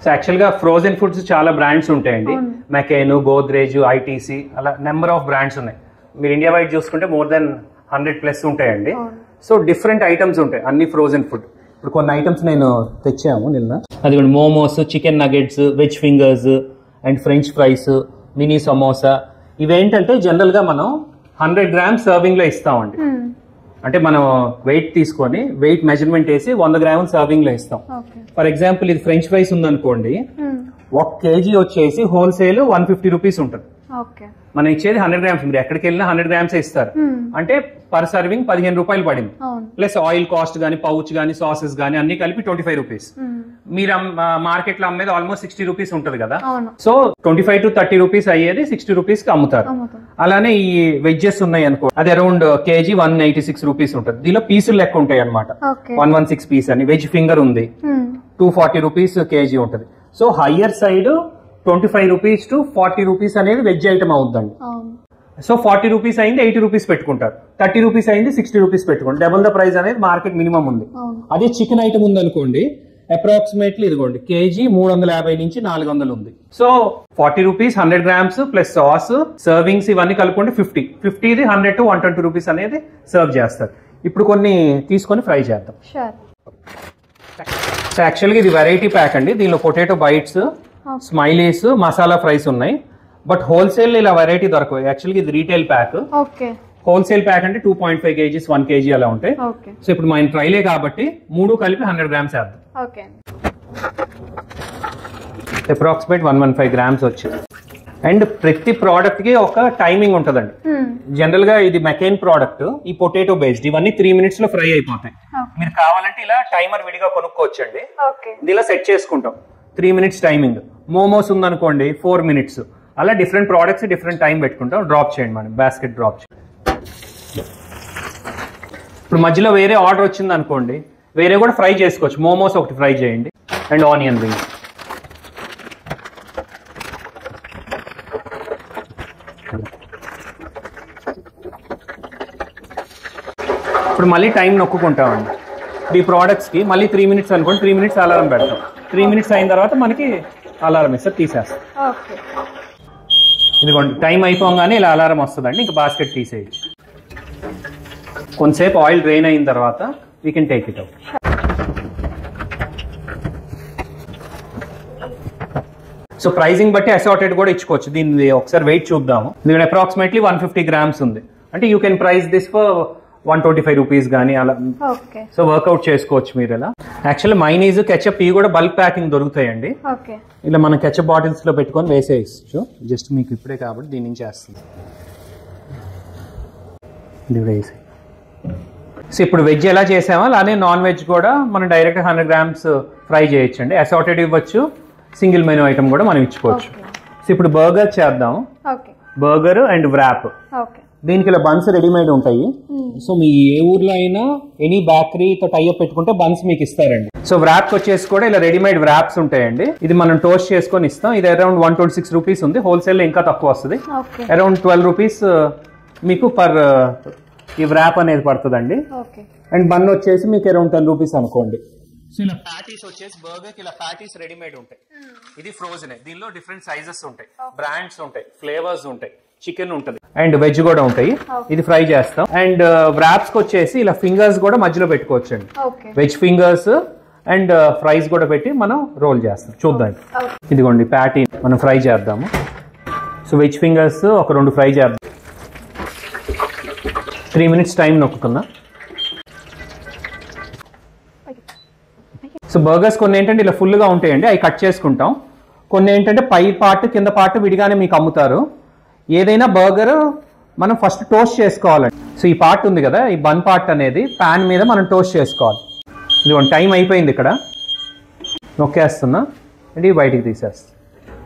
సో యాక్చువల్ గా ఫ్రోజన్ ఫుడ్స్ చాలా బ్రాండ్స్ ఉంటాయండి, మెకెన్, గోద్రేజ్, ఐటీసీ, అలా నెంబర్ ఆఫ్ బ్రాండ్స్ ఉన్నాయి. మీరు ఇండియా వైడ్ చూసుకుంటే మోర్ దెన్ 100+ ఉంటాయండి. సో డిఫరెంట్ ఐటమ్స్ ఉంటాయి అన్ని ఫ్రోజన్ ఫుడ్. ఇప్పుడు కొన్ని ఐటమ్స్ నేను తెచ్చాము నిన్న, అది momos, chicken nuggets, veg fingers and French fries, mini samosa. ఇవేంటంటే జనరల్ గా మనం 100 grams సర్వింగ్ లో ఇస్తామండి. అంటే మనం వెయిట్ తీసుకొని వెయిట్ మెజర్మెంట్ వేసి 100 grams సర్వింగ్ లో ఇస్తాం. ఫర్ ఎగ్జాంపుల్ ఇది ఫ్రెంచ్ ఫ్రైస్ ఉందనుకోండి, 1 kg వచ్చేసి హోల్సేల్ 150 రూపీస్ ఉంటుంది. మనం ఇచ్చేది 100 grams. మీరు ఎక్కడికి వెళ్ళినా 100 grams ఇస్తారు. అంటే పర్ సర్వింగ్ 15 రూపాయలు పడింది. ప్లస్ ఆయిల్ కాస్ట్ గానీ, పౌచ్ గానీ, సాసెస్ గానీ అన్ని కలిపి 25 రూపీస్. మీరు మార్కెట్ లో అమ్మేది ఆల్మోస్ట్ 60 రూపీస్ ఉంటుంది కదా. సో 25 to 30 రూపీస్ అయ్యేది 60 రూపీస్ కి అమ్ముతారు. అలానే ఈ వెజ్జెస్ ఉన్నాయి అనుకో, అది అరౌండ్ kg 186 రూపీస్ ఉంటుంది. దీనిలో పీసులు లెక్క ఉంటాయి అనమాట. 116 పీస్ అని. వెజ్ ఫింగర్ ఉంది 240 రూపీస్ kg ఉంటుంది. So higher side 25 rupees to 40 rupees అనేది వెజ్ ఐటమ్ అవుతుందండి. సో 40 రూపీస్ అయింది 80 రూపీస్ పెట్టుకుంటారు, 30 రూపీస్ అయింది 60 రూపీస్ పెట్టుకుంటారు. డబుల్ ద ప్రైస్ అనేది మార్కెట్ మినిమం ఉంది. అదే చికెన్ ఐటమ్ ఉంది అనుకోండి, అప్రాక్సిమేట్లీ ఇదిగోండి kg 350 నుంచి 400 ఉంది. So 40 rupees 100 grams plus sauce, servings ఇవన్నీ కలుపుకుంటే 50 ఇది 100 to 120 రూపీస్ అనేది సర్వ్ చేస్తారు. ఇప్పుడు కొన్ని తీసుకొని ఫ్రై చేద్దాం. సో యాక్చువల్గా ఇది వెరైటీ ప్యాక్ అండి. దీనిలో potato bytes, smileys, masala fries ఉన్నాయి. బట్ హోల్సేల్ ఇలా వెరైటీ దొరకవు. యాక్చువల్గా ఇది రీటైల్ ప్యాక్. హోల్సేల్ ప్యాక్ అంటే 2.5 kg 1 kg అలా ఉంటాయి. సో ఇప్పుడు మన ట్రైలే కాబట్టి 3 కలిపి 100 grams వేద్దాం. అప్రాక్సిమేట్ 115 grams వచ్చింది. అండ్ ప్రతి ప్రోడక్ట్ కి ఒక టైమింగ్ ఉంటదండి. జనరల్ గా ఇది మెకెన్ ప్రోడక్ట్, ఈ పొటాటో బేస్డ్, ఇవన్నీ 3 minutes లో ఫ్రై అయిపోతాయి. మీరు కావాలంటే ఇలా టైమర్ విడిగా కొనుక్కోవచ్చండి. ఇలా సెట్ చేసుకుంటాం 3 minutes టైమింగ్. మోమోస్ ఉందనుకోండి 4 minutes. అలా డిఫరెంట్ ప్రోడక్ట్స్ డిఫరెంట్ టైం పెట్టుకుంటాం. డ్రాప్ చేయండి మనం, బాస్కెట్ డ్రాప్ చేయండి. ఇప్పుడు మధ్యలో వేరే ఆర్డర్ వచ్చింది అనుకోండి, వేరే కూడా ఫ్రై చేసుకోవచ్చు. మోమోస్ ఒకటి ఫ్రై చేయండి అండ్ ఆనియన్ రింగ్. ఇప్పుడు మళ్ళీ టైం నొక్కుంటామండి. 3 products కి మళ్ళీ 3 minutes అనుకోండి, 3 minutes అలారం పెడతాం. 3 minutes అయిన తర్వాత మనకి అలారం ఇస్తారు, తీసేస్తాం. ఇదిగోండి టైం అయిపోగానే ఇలా అలారం వస్తుందండి. ఇంకా బాస్కెట్ తీసేయచ్చు. కొంతసేపు ఆయిల్ డ్రైన్ అయిన తర్వాత we can take it out. So pricing బట్టి అసార్టెడ్ కూడా ఇచ్చుకోవచ్చు. దీన్ని ఒకసారి వెయిట్ చూద్దాము. దీని అప్రాక్సిమేట్లీ 150 grams ఉంది. అంటే you can price this for 125 rupees కానీ అలా. సో వర్కౌట్ చేసుకోవచ్చు మీరు ఇలా. యాక్చువల్లీ మైనీస్ కెచప్ ఇవి కూడా బల్క్ ప్యాకింగ్ దొరుకుతాయండి. ఇలా మనం కెచప్ బాటిల్స్ లో పెట్టుకొని వేసేయచ్చు. జస్ట్ మీకు ఇప్పుడే కాబట్టి దీని నుంచి వేస్తుంది. సో ఇప్పుడు వెజ్ ఎలా చేసామో అలానే నాన్ వెజ్ కూడా మనం డైరెక్ట్ 100 grams ఫ్రై చేయొచ్చండి. అసార్టెడ్ ఇవ్వచ్చు, సింగిల్ మెనూ ఐటమ్ కూడా మనం ఇచ్చుకోవచ్చు. సో ఇప్పుడు బర్గర్ చేద్దాం. Burger and wrap. దీనికి ఇలా బన్స్ రెడీమేడ్ ఉంటాయి. సో మీ ఏ ఊర్లో అయినా ఎనీ బేకరీతో టైఅప్ పెట్టుకుంటే బన్స్ మీకు ఇస్తారండి. సో వ్రాప్ వచ్చేసి కూడా ఇలా రెడీమేడ్ వ్రాప్స్ ఉంటాయండి. ఇది మనం టోస్ట్ చేసుకొని ఇస్తాం. ఇది అరౌండ్ 126 రూపీస్ ఉంది. హోల్సేల్ లో ఇంకా తక్కువ వస్తుంది. అరౌండ్ 12 రూపీస్ మీకు పర్ ఈ వ్రాప్ అనేది పడుతుందండి. అండ్ బన్ వచ్చేసి మీకు అరౌండ్ 10 రూపీస్ అనుకోండి. సో ఇలా ప్యాటీస్ వచ్చేసి బర్గర్ ఇలా ప్యాటీస్ రెడీమేడ్ ఉంటాయి. ఇది ఫ్రోజన్. దీనిలో డిఫరెంట్ సైజెస్ ఉంటాయి, బ్రాండ్స్ ఉంటాయి, ఫ్లేవర్స్ ఉంటాయి, చికెన్ ఉంటుంది అండ్ వెజ్ కూడా ఉంటాయి. ఇది ఫ్రై చేస్తాం. అండ్ వ్రాప్స్ వచ్చేసి ఇలా ఫింగర్స్ కూడా మధ్యలో పెట్టుకోవచ్చు అండి. వెజ్ ఫింగర్స్ అండ్ ఫ్రైస్ కూడా పెట్టి మనం రోల్ చేస్తాం. చూద్దాం. ఇదిగోండి ప్యాటీ మనం ఫ్రై చేద్దాము. సో వెజ్ ఫింగర్స్ ఒక 2 ఫ్రై చేద్దాం. 3 minutes టైం నొక్కుతున్నా. సో బర్గర్స్ కొన్ని ఏంటంటే ఇలా ఫుల్గా ఉంటాయండి, అవి కట్ చేసుకుంటాం. కొన్ని ఏంటంటే పై పార్ట్ కింద పార్ట్ విడిగానే మీకు అమ్ముతారు. ఏదైనా బర్గర్ మనం ఫస్ట్ టోస్ట్ చేసుకోవాలండి. సో ఈ పార్ట్ ఉంది కదా, ఈ బన్ పార్ట్ అనేది ప్యాన్ మీద మనం టోస్ట్ చేసుకోవాలి. ఇది టైం అయిపోయింది. ఇక్కడ నొక్కేస్తున్నా అండ్ ఇవి బయటికి తీసేస్తాం.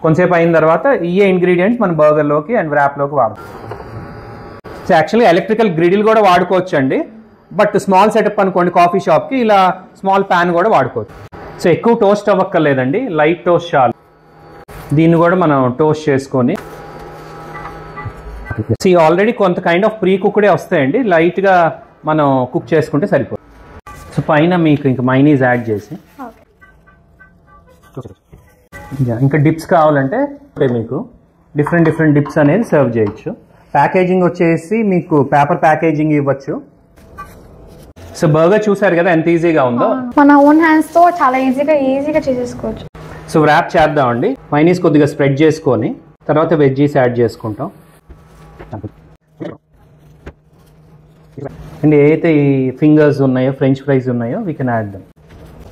కొంతసేపు అయిన తర్వాత ఈ ఇంగ్రీడియంట్స్ మన బర్గర్లోకి అండ్ వ్రాప్లోకి వాడతాం. సో యాక్చువల్గా ఎలక్ట్రికల్ గ్రిడిల్ కూడా వాడుకోవచ్చు అండి. బట్ స్మాల్ సెటప్ అనుకోండి కాఫీ షాప్కి, ఇలా స్మాల్ ప్యాన్ కూడా వాడుకోవచ్చు. సో ఎక్కువ టోస్ట్ అవ్వక్కర్లేదండి, లైట్ టోస్ట్ చాలు. దీన్ని కూడా మనం టోస్ట్ చేసుకొని ఆల్రెడీ కొంత కైండ్ ఆఫ్ ప్రీ కుక్డే వస్తాయండి, లైట్గా మనం కుక్ చేసుకుంటే సరిపోతుంది. సో పైన మీకు ఇంకా మైనీస్ యాడ్ చేసి ఇంకా డిప్స్ కావాలంటే మీకు డిఫరెంట్ డిప్స్ అనేది సర్వ్ చేయొచ్చు. ప్యాకేజింగ్ వచ్చేసి మీకు పేపర్ ప్యాకేజింగ్ ఇవ్వచ్చు. సో బర్గర్ చూసారు కదా ఎంత ఈజీగా ఉందో. మన ఓన్ హ్యాండ్స్ తో చాలా ఈజీగా చేసేసుకోవచ్చు. సో వ్రాప్ చేద్దామండి. మైనీస్ కొద్దిగా స్ప్రెడ్ చేసుకొని తర్వాత వెజ్జీస్ యాడ్ చేసుకుంటాం. అండ్ ఏదైతే ఈ ఫింగర్స్ ఉన్నాయో, ఫ్రెంచ్ ఫ్రైస్ ఉన్నాయో, we can add them.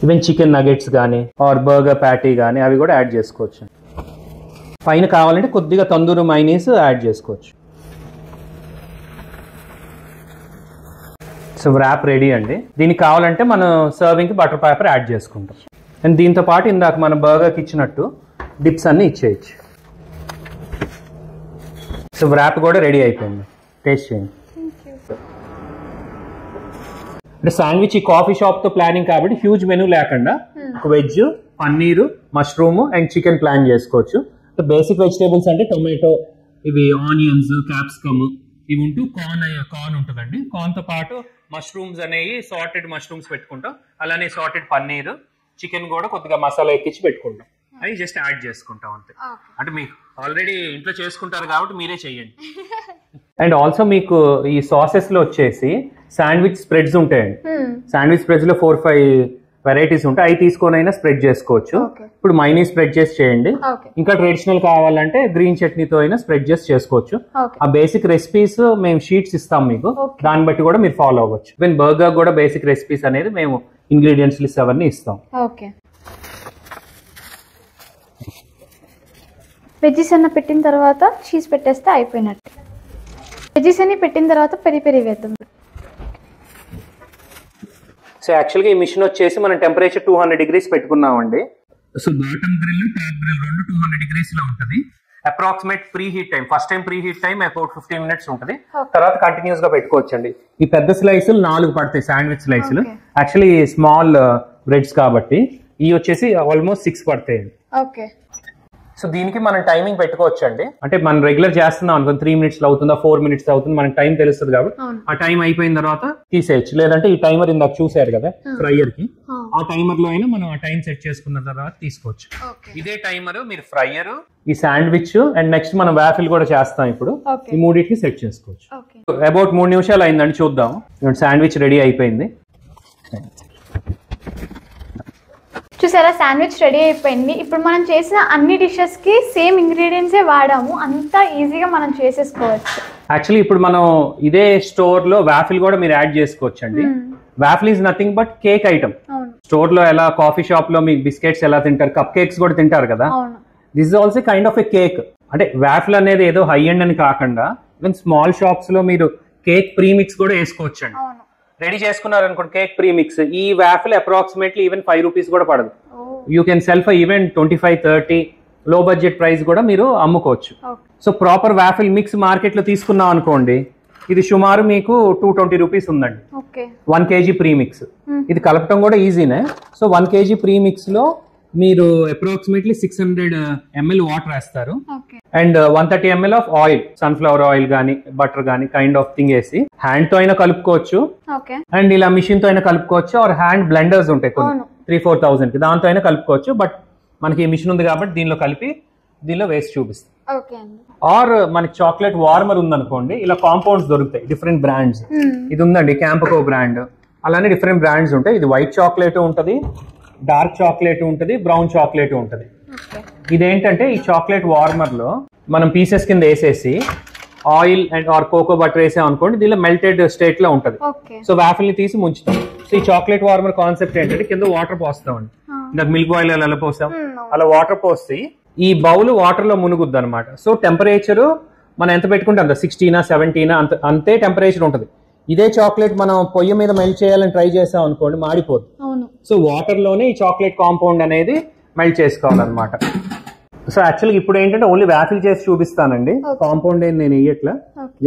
Even chicken nuggets కానీ ఆర్ బర్గర్ ప్యాటీ కానీ అవి కూడా యాడ్ చేసుకోవచ్చు. పైన కావాలంటే కొద్దిగా తందూరి మైనీస్ యాడ్ చేసుకోవచ్చు. సో వ్రాప్ రెడీ అండి. దీనికి కావాలంటే మనం సర్వింగ్కి బటర్ పేపర్ యాడ్ చేసుకుంటాం. అండ్ దీంతో పాటు ఇందాక మనం బర్గర్కి ఇచ్చినట్టు డిప్స్ అన్నీ ఇచ్చేయచ్చు. సో వ్రాప్ కూడా రెడీ అయిపోయింది. టేస్ట్ చేయండి. అంటే శాండ్విచ్ ఈ కాఫీ షాప్తో ప్లానింగ్ కాబట్టి హ్యూజ్ మెనూ లేకుండా veg, paneer, mushroom and chicken plan చేసుకోవచ్చు. బేసిక్ వెజిటేబుల్స్ అంటే టొమాటో, ఇవి ఆనియన్స్, క్యాప్సికమ్ ఇవి ఉంటూ కార్న్ ఉంటుందండి. కార్న్తో పాటు మష్రూమ్స్ అనేవి సార్టెడ్ మష్రూమ్స్ పెట్టుకుంటాం. అలానే సార్టెడ్ పన్నీరు, చికెన్ కూడా కొద్దిగా మసాలా ఎక్కించి పెట్టుకుంటాం. అవి జస్ట్ యాడ్ చేసుకుంటాం అంతే. అంటే మీకు ఆల్రెడీ ఇంట్లో చేసుకుంటారు కాబట్టి మీరే చెయ్యండి. అండ్ ఆల్సో మీకు ఈ సాసెస్ లో వచ్చేసి శాండ్విచ్ స్ప్రెడ్స్ ఉంటాయండి. శాండ్విచ్ స్ప్రెడ్స్ లో 4-5 వెరైటీస్ ఉంటాయి. అవి తీసుకొని అయినా స్ప్రెడ్ చేసుకోవచ్చు. ఇప్పుడు మైనీ స్ప్రెడ్ చేసి చేయండి. ఇంకా ట్రెడిషనల్ కావాలంటే గ్రీన్ చట్నీతో అయినా స్ప్రెడ్ చేసి చేసుకోవచ్చు. ఆ బేసిక్ రెసిపీస్ మేము షీట్స్ ఇస్తాం మీకు, దాన్ని బట్టి కూడా మీరు ఫాలో అవ్వచ్చు. ఈవెన్ బర్గర్ కూడా బేసిక్ రెసిపీస్ అనేది మేము ఇంగ్రీడియంట్స్ లిస్ట్ అవన్నీ ఇస్తాం. వెజ్జీస్ అన్న పెట్టిన తర్వాత చీజ్ పెట్టేస్తే అయిపోయినట్టు. వెజ్జీస్ అన్ని పెట్టిన తర్వాత పెరి వేద్దాం. సో యాక్చువల్గా ఈ మిషన్ వచ్చేసి మనం టెంపరేచర్ 200 degrees పెట్టుకున్నామండి. So bottom grill, top grill రెండు 200 degrees లో ఉంటుంది. Approximate pre heat time, first time pre heat time about 15 minutes ఉంటుంది. తర్వాత కంటిన్యూస్ గా పెట్టుకోవచ్చండి. ఈ పెద్ద స్లైసులు 4 పడతాయి, శాండ్విచ్ స్లైసులు. యాక్చువల్లీ స్మాల్ బ్రెడ్స్ కాబట్టి ఈ వచ్చేసి ఆల్మోస్ట్ 6 పడతాయండి. సో దీనికి మనం టైమింగ్ పెట్టుకోవచ్చు అండి. అంటే మనం రెగ్యులర్ చేస్తున్నాం అనుకో 3 minutes అవుతుందా 4 minutes అవుతుంది, మనకి టైం తెలుస్తుంది కాబట్టి ఆ టైం అయిపోయిన తర్వాత తీసేయచ్చు. లేదంటే ఈ టైమర్ ఇందాక చూసారు కదా ఫ్రైయర్ కి, ఆ టైమర్ లో అయినా మనం ఆ టైం సెట్ చేసుకున్న తర్వాత తీసుకోవచ్చు. ఇదే టైమర్ మీరు ఫ్రైయర్, ఈ శాండ్విచ్ అండ్ నెక్స్ట్ మనం వాఫిల్ కూడా చేస్తాం. ఇప్పుడు ఈ మూడింటిని సెట్ చేసుకోవచ్చు. అబౌట్ 3 నిమిషాలు అయిందండి, చూద్దాం. శాండ్విచ్ రెడీ అయిపోయింది. చూసారా శాండ్విచ్ రెడీ అయిపోయింది. ఇప్పుడు మనం చేసిన అన్ని డిషెస్ కి సేమ్ ఇంగ్రీడియంట్సే వాడాము, అంతా ఈజీగా మనం చేసేసుకోవచ్చు. యాక్చువల్లీ ఇప్పుడు మనం ఇదే స్టోర్ లో వాఫిల్ కూడా మీరు యాడ్ చేసుకోవచ్చు అండి. Waffle is nothing but cake item. Store లో ఎలా కాఫీ షాప్ లో మీకు బిస్కెట్స్ ఎలా తింటారు, కప్ కేక్స్ కూడా తింటారు కదా, this is also kind of a cake. అంటే వాఫిల్ అనేది ఏదో హై ఎండ్ అని కాకుండా ఈవెన్ స్మాల్ షాప్స్ లో మీరు కేక్ ప్రీమిక్స్ కూడా వేసుకోవచ్చు అండి. రెడీ చేసుకున్నారు అనుకోండి కేక్ ప్రీమిక్స్, ఈ వాఫిల్ అప్రాక్సిమేట్లీ ఈవెన్ 5 రూపీస్ కూడా పడదు. You can sell for even 25-30 లో బడ్జెట్ ప్రైస్ కూడా మీరు అమ్ముకోవచ్చు. So proper waffle mix market లో తీసుకున్నాం అనుకోండి, ఇది సుమారు మీకు 220 రూపీస్ ఉందండి 1 kg ప్రీమిక్స్. ఇది కలపటం కూడా ఈజీనే. సో 1 kg ప్రీమిక్స్ లో మీరు అప్రాక్సిమేట్లీ 600 ml వాటర్ వేస్తారు and 130 ml of oil, sunflower oil గానీ బటర్ గానీ కైండ్ ఆఫ్ థింగ్ వేసి హ్యాండ్ తో అయినా కలుపుకోవచ్చు అండ్ ఇలా మిషన్ తో అయినా కలుపుకోవచ్చు. ఆర్ హ్యాండ్ బ్లెండర్స్ ఉంటాయి కొన్ని 3,000-4,000 కి, దాంతో అయినా కలుపుకోవచ్చు. బట్ మనకి మిషన్ ఉంది కాబట్టి దీనిలో కలిపి దీనిలో వేసి చూపిస్తాం. ఆర్ మనకి చాక్లెట్ వార్మర్ ఉందనుకోండి, ఇలా కాంపౌండ్స్ దొరుకుతాయి డిఫరెంట్ బ్రాండ్స్. ఇది ఉందండి క్యాంపకో బ్రాండ్, అలానే డిఫరెంట్ బ్రాండ్స్ ఉంటాయి. ఇది వైట్ చాక్లెట్ ఉంటది, డార్క్ చాక్లెట్ ఉంటది, బ్రౌన్ చాక్లెట్ ఉంటది. ఇదేంటంటే ఈ చాక్లెట్ వార్మర్ లో మనం పీసెస్ కింద వేసేసి oil and or cocoa butter వేసాం అనుకోండి, దీనిలో మెల్టెడ్ స్టేట్ లో ఉంటది. సో వాఫిల్ ని తీసి ముంచుతాం. సో ఈ చాక్లెట్ వార్మర్ కాన్సెప్ట్ ఏంటంటే కింద వాటర్ పోస్తామండి, ఇందాక మిల్క్ ఆయిల్ ఎలా పోసాం అలా వాటర్ పోసి ఈ బౌల్ వాటర్ లో మునుగుద్ది అనమాట. సో టెంపరేచర్ మనం ఎంత పెట్టుకుంటే అంత 16 17 అంతే టెంపరేచర్ ఉంటుంది. ఇదే చాక్లెట్ మనం పొయ్యి మీద మెల్ట్ చేయాలని ట్రై చేసాం అనుకోండి మాడిపోద్ది. సో వాటర్ లోనే ఈ చాక్లెట్ కాంపౌండ్ అనేది మెల్ట్ చేసుకోవాలన్నమాట. సో యాక్చువల్గా ఇప్పుడు ఏంటంటే ఓన్లీ వాఫిల్ చేసి చూపిస్తానండి, కాంపౌండ్ ఏం నేను వేయట్లా,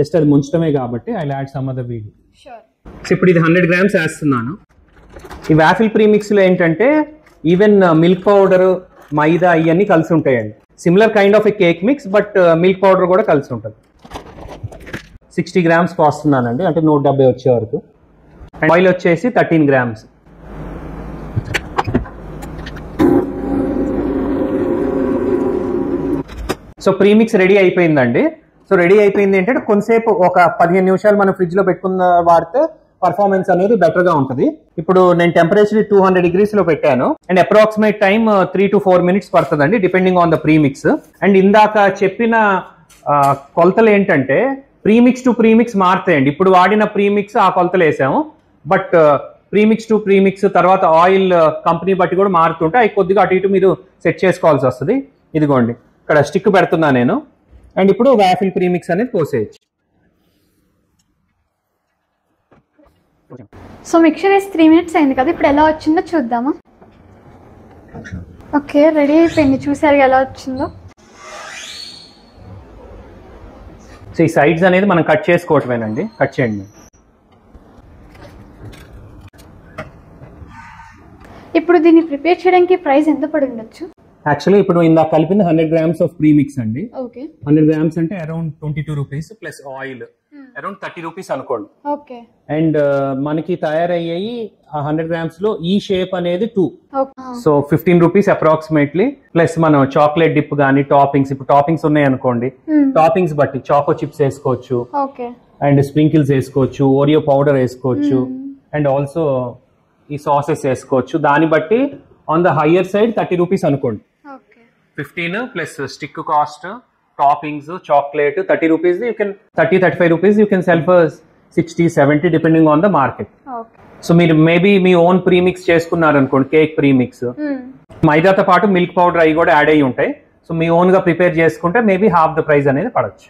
జస్ట్ అది ముంచడమే కాబట్టి I add some other video. So ఇప్పుడు ఇది 100 grams వేస్తున్నాను. ఈ వాఫిల్ ప్రీమిక్స్ లో ఏంటంటే ఈవెన్ మిల్క్ పౌడర్, మైదా ఇవన్నీ కలిసి ఉంటాయండి. Similar kind of A cake mix but milk powder కూడా కలిసి ఉంటుంది. 60 grams పోస్తున్నానండి, అంటే 170 వచ్చే వరకు. ఆయిల్ వచ్చేసి 13 grams. సో ప్రీమిక్స్ రెడీ అయిపోయిందండి. సో రెడీ అయిపోయింది ఏంటంటే కొంతసేపు ఒక 15 నిమిషాలు మనం ఫ్రిడ్జ్ లో పెట్టుకున్న వాడితే పర్ఫార్మెన్స్ అనేది బెటర్ గా ఉంటుంది. ఇప్పుడు నేను టెంపరేచర్ 200 degrees లో పెట్టాను and approximate time 3 to 4 minutes పడుతుందండి depending on the premix. And ఇందాక చెప్పిన కొలతలు ఏంటంటే ప్రీమిక్స్ టు ప్రీమిక్స్ మారుతాయండి. ఇప్పుడు వాడిన ప్రీమిక్స్ ఆ కొలతలు వేసాము, బట్ ప్రీమిక్స్ టు ప్రీమిక్స్ తర్వాత ఆయిల్ కంపెనీ బట్టి కూడా మారుతుంటే అవి కొద్దిగా అటు ఇటు మీరు సెట్ చేసుకోవాల్సి వస్తుంది. ఇదిగోండి ఇక్కడ స్టిక్ పెడుతున్నా నేను. అండ్ ఇప్పుడు వాఫిల్ ప్రీమిక్స్ అనేది పోసేయచ్చు. సో మిక్చర్ వేసి 3 minutes అయింది కదా, ఇప్పుడు ఎలా వచ్చిందో చూద్దామా. ఓకే రెడీ అయిపోయింది, చూసారు ఎలా వచ్చిందో. సో ఈ సైడ్స్ అనేది మనం కట్ చేసుకోవటమేనండి, కట్ చేయండి. ఇప్పుడు దీన్ని ప్రిపేర్ చేయడానికి ప్రైస్ ఎంత పడి ఉండొచ్చు? యాక్చువల్లీ ఇప్పుడు ఇందాక కలిపింది 100 grams ఆఫ్ ప్రీమిక్స్ అండి. 100 grams అంటే around 22 rupees plus oil around 30 rupees అనుకోండి. అండ్ మనకి తయారయ్యాయి 100 grams లో ఈ షేప్ అనేది 2, సో 15 rupees అప్రాక్సిమేట్లీ. ప్లస్ మనం చాక్లెట్ డిప్ గానీ టాపింగ్స్, ఇప్పుడు టాపింగ్స్ ఉన్నాయి అనుకోండి, టాపింగ్స్ బట్టి చాకో చిప్స్ వేసుకోవచ్చు అండ్ స్ప్రింకిల్స్ వేసుకోవచ్చు, ఓరియో పౌడర్ వేసుకోవచ్చు అండ్ ఆల్సో ఈ సాసెస్ వేసుకోవచ్చు. దాన్ని బట్టి on the higher side 30 rupees అనుకోండి. 15 plus stick cost, toppings, chocolate 30 rupees. You can 30-35 rupees you can sell for 60-70 depending on the market. So మీరు మేబీ మీ ఓన్ ప్రీమిక్స్ చేసుకున్నారు అనుకోండి, కేక్ ప్రీమిక్స్ మైదాతో పాటు మిల్క్ పౌడర్ అవి కూడా యాడ్ అయ్యి ఉంటాయి. సో మీ ఓన్ గా ప్రిపేర్ చేసుకుంటే మేబీ హాఫ్ ద ప్రైస్ అనేది పడచ్చు.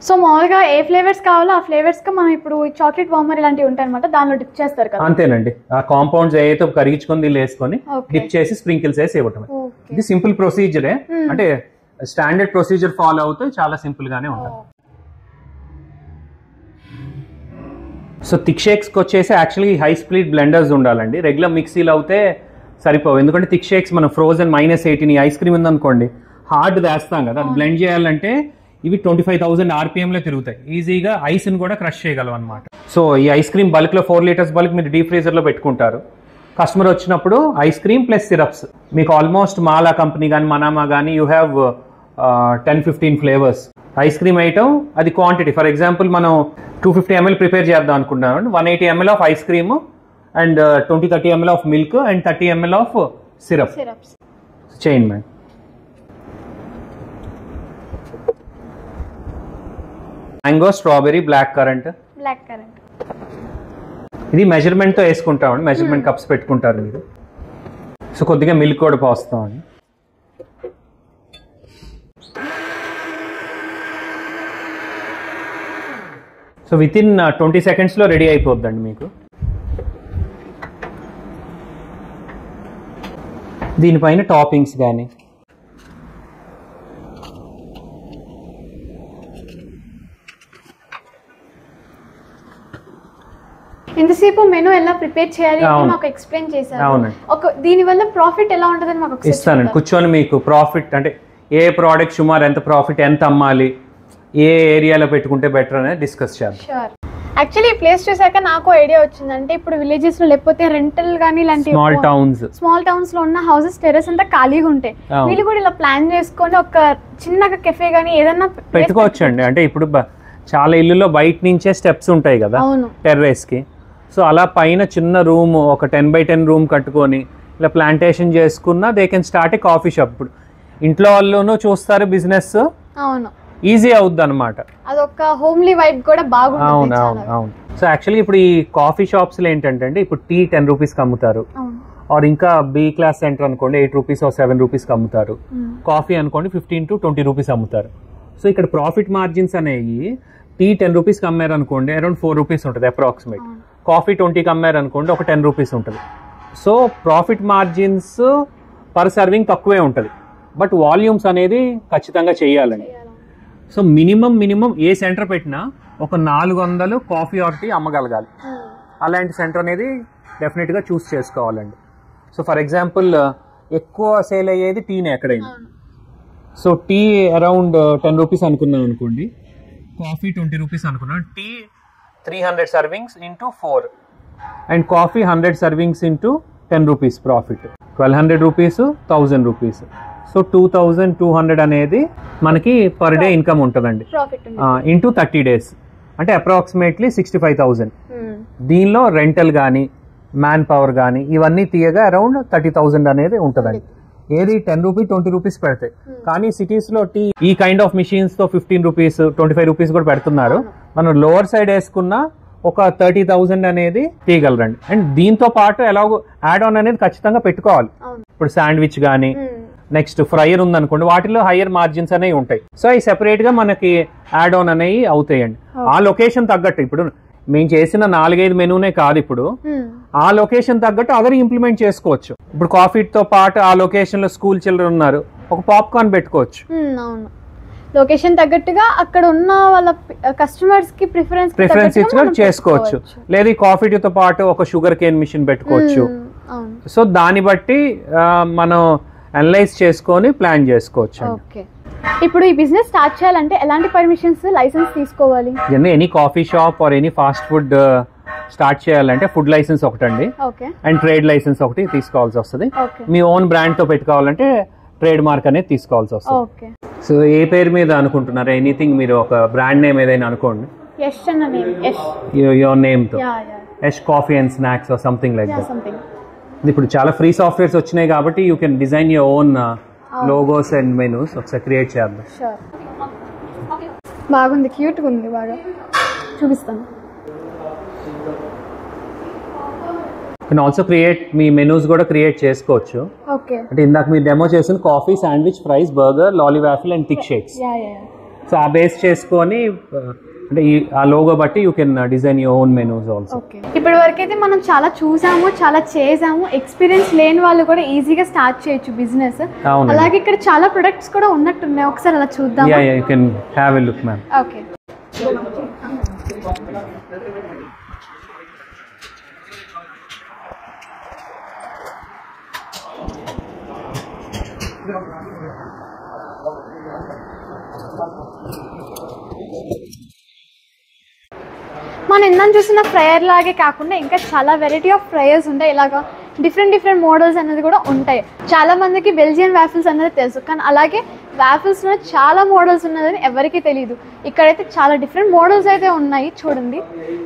సో మామూలుగా ఏ ఫ్లేవర్స్ కావాలో ఆ ఫ్లేవర్స్ కి మనం ఇప్పుడు చాక్లెట్ వార్మర్ ఇలాంటివి ఉంటాయి అనమాట, దానిలో డిప్ చేస్తారు కదా. అంతేనండి, ఆ కాంపౌండ్స్ ఏదైతే కరిగించుకొని వేసుకొని డిప్ చేసి స్ప్రింకిల్స్ వేసి ఇవ్వటమే. ఇది సింపుల్ ప్రొసీజరే, అంటే స్టాండర్డ్ ప్రొసీజర్ ఫాలో అవుతే చాలా సింపుల్ గానే ఉంటుంది. సో థిక్ షేక్స్ కి వచ్చేసి యాక్చువల్లీ హై స్పీడ్ బ్లెండర్స్ ఉండాలండి, రెగ్యులర్ మిక్సీలు అవుతే సరిపోవు. ఎందుకంటే థిక్ షేక్స్ మనం ఫ్రోజన్ -18 ఐస్ క్రీమ్ ఉందనుకోండి, హార్డ్ వేస్తాం కదా, అది బ్లెండ్ చేయాలంటే ఇవి 25,000 RPM లో తిరుగుతాయి. ఈజీగా ఐస్ ని కూడా క్రష్ చేయగలం అనమాట. సో ఈ ఐస్ క్రీమ్ బల్క్ లో 4 liters బల్క్ మీరు డీప్ ఫ్రీజర్ లో పెట్టుకుంటారు. కస్టమర్ వచ్చినప్పుడు ఐస్ క్రీమ్ ప్లస్ సిరప్స్ మీకు ఆల్మోస్ట్ మాలా కంపెనీ కానీ మనామా కానీ you have 10-15 flavours ice cream item. అది క్వాంటిటీ, ఫర్ ఎగ్జాంపుల్ మనం 250 ml ప్రిపేర్ చేద్దాం అనుకుంటున్నాం, 180 ml of ice cream and 20-30 ml of milk and 30 ml of syrup చేయండి madam. Mango, strawberry, black currant. ఇది మెజర్మెంట్తో వేసుకుంటామండి, మెజర్మెంట్ కప్స్ పెట్టుకుంటారు మీరు. సో కొద్దిగా మిల్క్ కూడా పోస్తామండి. సో విత్ ఇన్ 20 secondsలో రెడీ అయిపోద్దండి మీకు. దీనిపైన టాపింగ్స్ కానీ ఎంతసేపు మెనూ ఎలా ప్రిపేర్ చేయాలి మాకు ఎక్స్ప్లెయిన్ చేశారు. దీని వల్ల ప్రాఫిట్ ఎలా ఉంటుందని మాకు ఇస్తానండి. కూర్చొని మీకు ప్రాఫిట్ అంటే ఏ ప్రోడక్ట్ సుమారు ఎంత ప్రాఫిట్, ఎంత అమ్మాలి, ఏ ఏరియాలో పెట్టుకుంటే బెటర్ అనేది డిస్కస్ చేద్దాం. యాక్చువల్లీ ఈ ప్లేస్ చూసాక నాకు ఐడియా వచ్చిందంటే ఇప్పుడు విలేజెస్ లో లేకపోతే రెంటల్ గానీ ఇలాంటి స్మాల్ టౌన్స్ లో ఉన్న హౌసెస్ టెర్రస్ అంతా ఖాళీగా ఉంటాయి. వీళ్ళు కూడా ఇలా ప్లాన్ చేసుకొని ఒక చిన్నగా కెఫే గానీ ఏదన్నా పెట్టుకోవచ్చు అండి. అంటే ఇప్పుడు చాలా ఇల్లులో బయట నుంచే స్టెప్స్ ఉంటాయి కదా టెర్రస్ కి. సో అలా పైన చిన్న రూమ్, ఒక 10x10 రూమ్ కట్టుకొని ఇలా ప్లాంటేషన్ చేసుకున్నా they can start A coffee shop. ఇప్పుడు ఇంట్లో వాళ్ళను చూస్తారు బిజినెస్, అవును, ఈజీ అవుద్ది అనమాట. అదొక హోమ్లీ వైబ్ కూడా బాగుంటుంది. అవును అవును అవును. సో యాక్చువల్లీ ఇప్పుడు ఈ కాఫీ షాప్స్ లో ఏంటంటే అండి, ఇప్పుడు టీ 10 రూపీస్కి అమ్ముతారు, ఆర్ ఇంకా బి క్లాస్ సెంటర్ అనుకోండి 8 రూపీస్ ఆర్ 7 రూపీస్కి అమ్ముతారు. కాఫీ అనుకోండి 15 to 20 రూపీస్ అమ్ముతారు. సో ఇక్కడ ప్రాఫిట్ మార్జిన్స్ అనేవి టీ 10 రూపీస్కి అమ్మారు అనుకోండి అరౌండ్ 4 రూపీస్ ఉంటుంది అప్రాక్సిమేట్. కాఫీ 20కి అమ్మారు అనుకోండి ఒక 10 రూపీస్ ఉంటుంది. So profit margins per serving తక్కువే ఉంటుంది, బట్ వాల్యూమ్స్ అనేది ఖచ్చితంగా చేయాలండి. సో మినిమం ఏ సెంటర్ పెట్టినా ఒక 400 కాఫీ ఆర్ టీ అమ్మగలగాలి. అలాంటి సెంటర్ అనేది డెఫినెట్గా చూస్ చేసుకోవాలండి. సో ఫర్ ఎగ్జాంపుల్ ఎక్కువ సేల్ అయ్యేది టీనే ఎక్కడైనా. సో టీ అరౌండ్ 10 రూపీస్ అనుకున్నాం అనుకోండి, కాఫీ 20 రూపీస్ అనుకున్నాం, tea 300 servings into 4 and coffee 100 servings into 10 rupees profit, 1200 rupees, 1000 rupees. So 2200 అనేది మనకి పర్ డే ఇన్కమ్ ఉంటుందండి ఇంటూ 30 days, అంటే అప్రాక్సిమేట్లీ 65,000. దీనిలో రెంటల్ కానీ మ్యాన్ పవర్ కానీ ఇవన్నీ తీయగా అరౌండ్ 30,000 అనేది ఉంటుందండి. ఏది 10 రూపీస్ 20 రూపీస్ పెడతాయి. కానీ సిటీస్ లో టీ ఈ కైండ్ ఆఫ్ మిషన్స్ తో 15 రూపీస్ 25 రూపీస్ కూడా పెడుతున్నారు. మనం లోవర్ సైడ్ వేసుకున్న ఒక 30,000 అనేది తీయగలరండి. అండ్ దీంతో పాటు ఎలాగో యాడ్ ఆన్ అనేది ఖచ్చితంగా పెట్టుకోవాలి. ఇప్పుడు శాండ్విచ్ కానీ నెక్స్ట్ ఫ్రైయర్ ఉందనుకోండి, వాటిలో హయ్యర్ మార్జిన్స్ అనేవి ఉంటాయి. సో అవి సెపరేట్ గా మనకి యాడ్ ఆన్ అనేవి అవుతాయండి. ఆ లొకేషన్ తగ్గట్టు ఇప్పుడు మేము చేసిన 4-5 మెనూనే కాదు, ఇప్పుడు ఆ లొకేషన్ తగ్గట్టు అదర్ ఇంప్లిమెంట్ చేసుకోవచ్చు. ఇప్పుడు కాఫీతో పాటు ఆ లొకేషన్ లో స్కూల్ చిల్డ్రన్ ఉన్నారు, ఒక పాప్కార్న్ పెట్టుకోవచ్చు. లొకేషన్ తగ్గట్టుగా అక్కడ ఉన్న వాళ్ళ కస్టమర్స్ కి ప్రిఫరెన్స్ ఇచ్చి చేసుకోవచ్చు. లేదా కాఫీతో పాటు ఒక షుగర్ కేన్ మిషన్ పెట్టుకోవచ్చు. సో దాన్ని బట్టి మనం అనలైజ్ చేసుకొని ప్లాన్ చేసుకోవచ్చు. ఇప్పుడు ఈ బిజినెస్ స్టార్ట్ చేయాలంటే ఎలాంటి పర్మిషన్స్, లైసెన్స్ తీసుకోవాలి? Any coffee shop or any fast food start చేయాలంటే ఫుడ్ లైసెన్స్ ఒకటండి, అండ్ ట్రేడ్ లైసెన్స్ ఒకటి తీసుకోవాల్సి వస్తుంది. మీ ఓన్ బ్రాండ్ తో పెట్టుకోవాలంటే ట్రేడ్ మార్క్ అనేది తీసుకోవాల్సి వస్తుంది. సో ఏ పేరు మీద అనుకుంటున్నారు? ఎనీథింగ్, మీరు ఒక బ్రాండ్ నేమ్ ఏదైనా అనుకోండి, యువర్ నేమ్ తో, Yash coffee and snacks or something like that. ఇప్పుడు చాలా ఫ్రీ సాఫ్ట్వేర్స్ వచ్చినాయి కాబట్టి you can design your own logos and menus. ఒకసారి క్రియేట్ చేద్దాం. బాగుంది, క్యూట్ గా ఉంది, బాగా చూపిస్తాను. కెన్ ఆల్సో క్రియేట్ మీ మెనూస్ కూడా క్రియేట్ చేసుకోవచ్చు. అంటే ఇందాక మీరు డెమో చేసిన coffee, sandwich, fries, burger, lolly waffle and thick shakes. So ఆ బేస్ చేసుకొని అంటే ఆ లోగో బట్టి you can design your own menus also. ఇప్పటి వరకు అయితే మనం చాలా చూసాము, చాలా చేసాము. ఎక్స్పీరియన్స్ లేని వాళ్ళు కూడా ఈజీగా స్టార్ట్ చేయొచ్చు బిజినెస్. అలాగే ఇక్కడ చాలా ప్రొడక్ట్స్ కూడా ఉన్నట్టున్నాయి, ఒకసారి అలా చూద్దాం. You can have a look ma'am. Okay. మనం ఇందాక చూసిన ఫ్రైయర్ లాగే కాకుండా ఇంకా చాలా వెరైటీ ఆఫ్ ఫ్రైయర్స్ ఉంటాయి. ఇలాగా డిఫరెంట్ మోడల్స్ అనేది కూడా ఉంటాయి. చాలా మందికి బెల్జియన్ వాఫిల్స్ అనేది తెలుసు, కానీ అలాగే వాఫిల్స్లో చాలా మోడల్స్ ఉన్నదని ఎవరికీ తెలియదు. ఇక్కడైతే చాలా డిఫరెంట్ మోడల్స్ అయితే ఉన్నాయి చూడండి.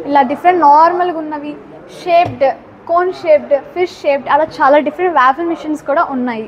ఇలా డిఫరెంట్ నార్మల్గా ఉన్నవి, shaped, cone shaped, fish shaped, అలా చాలా డిఫరెంట్ వాఫిల్ మిషన్స్ కూడా ఉన్నాయి.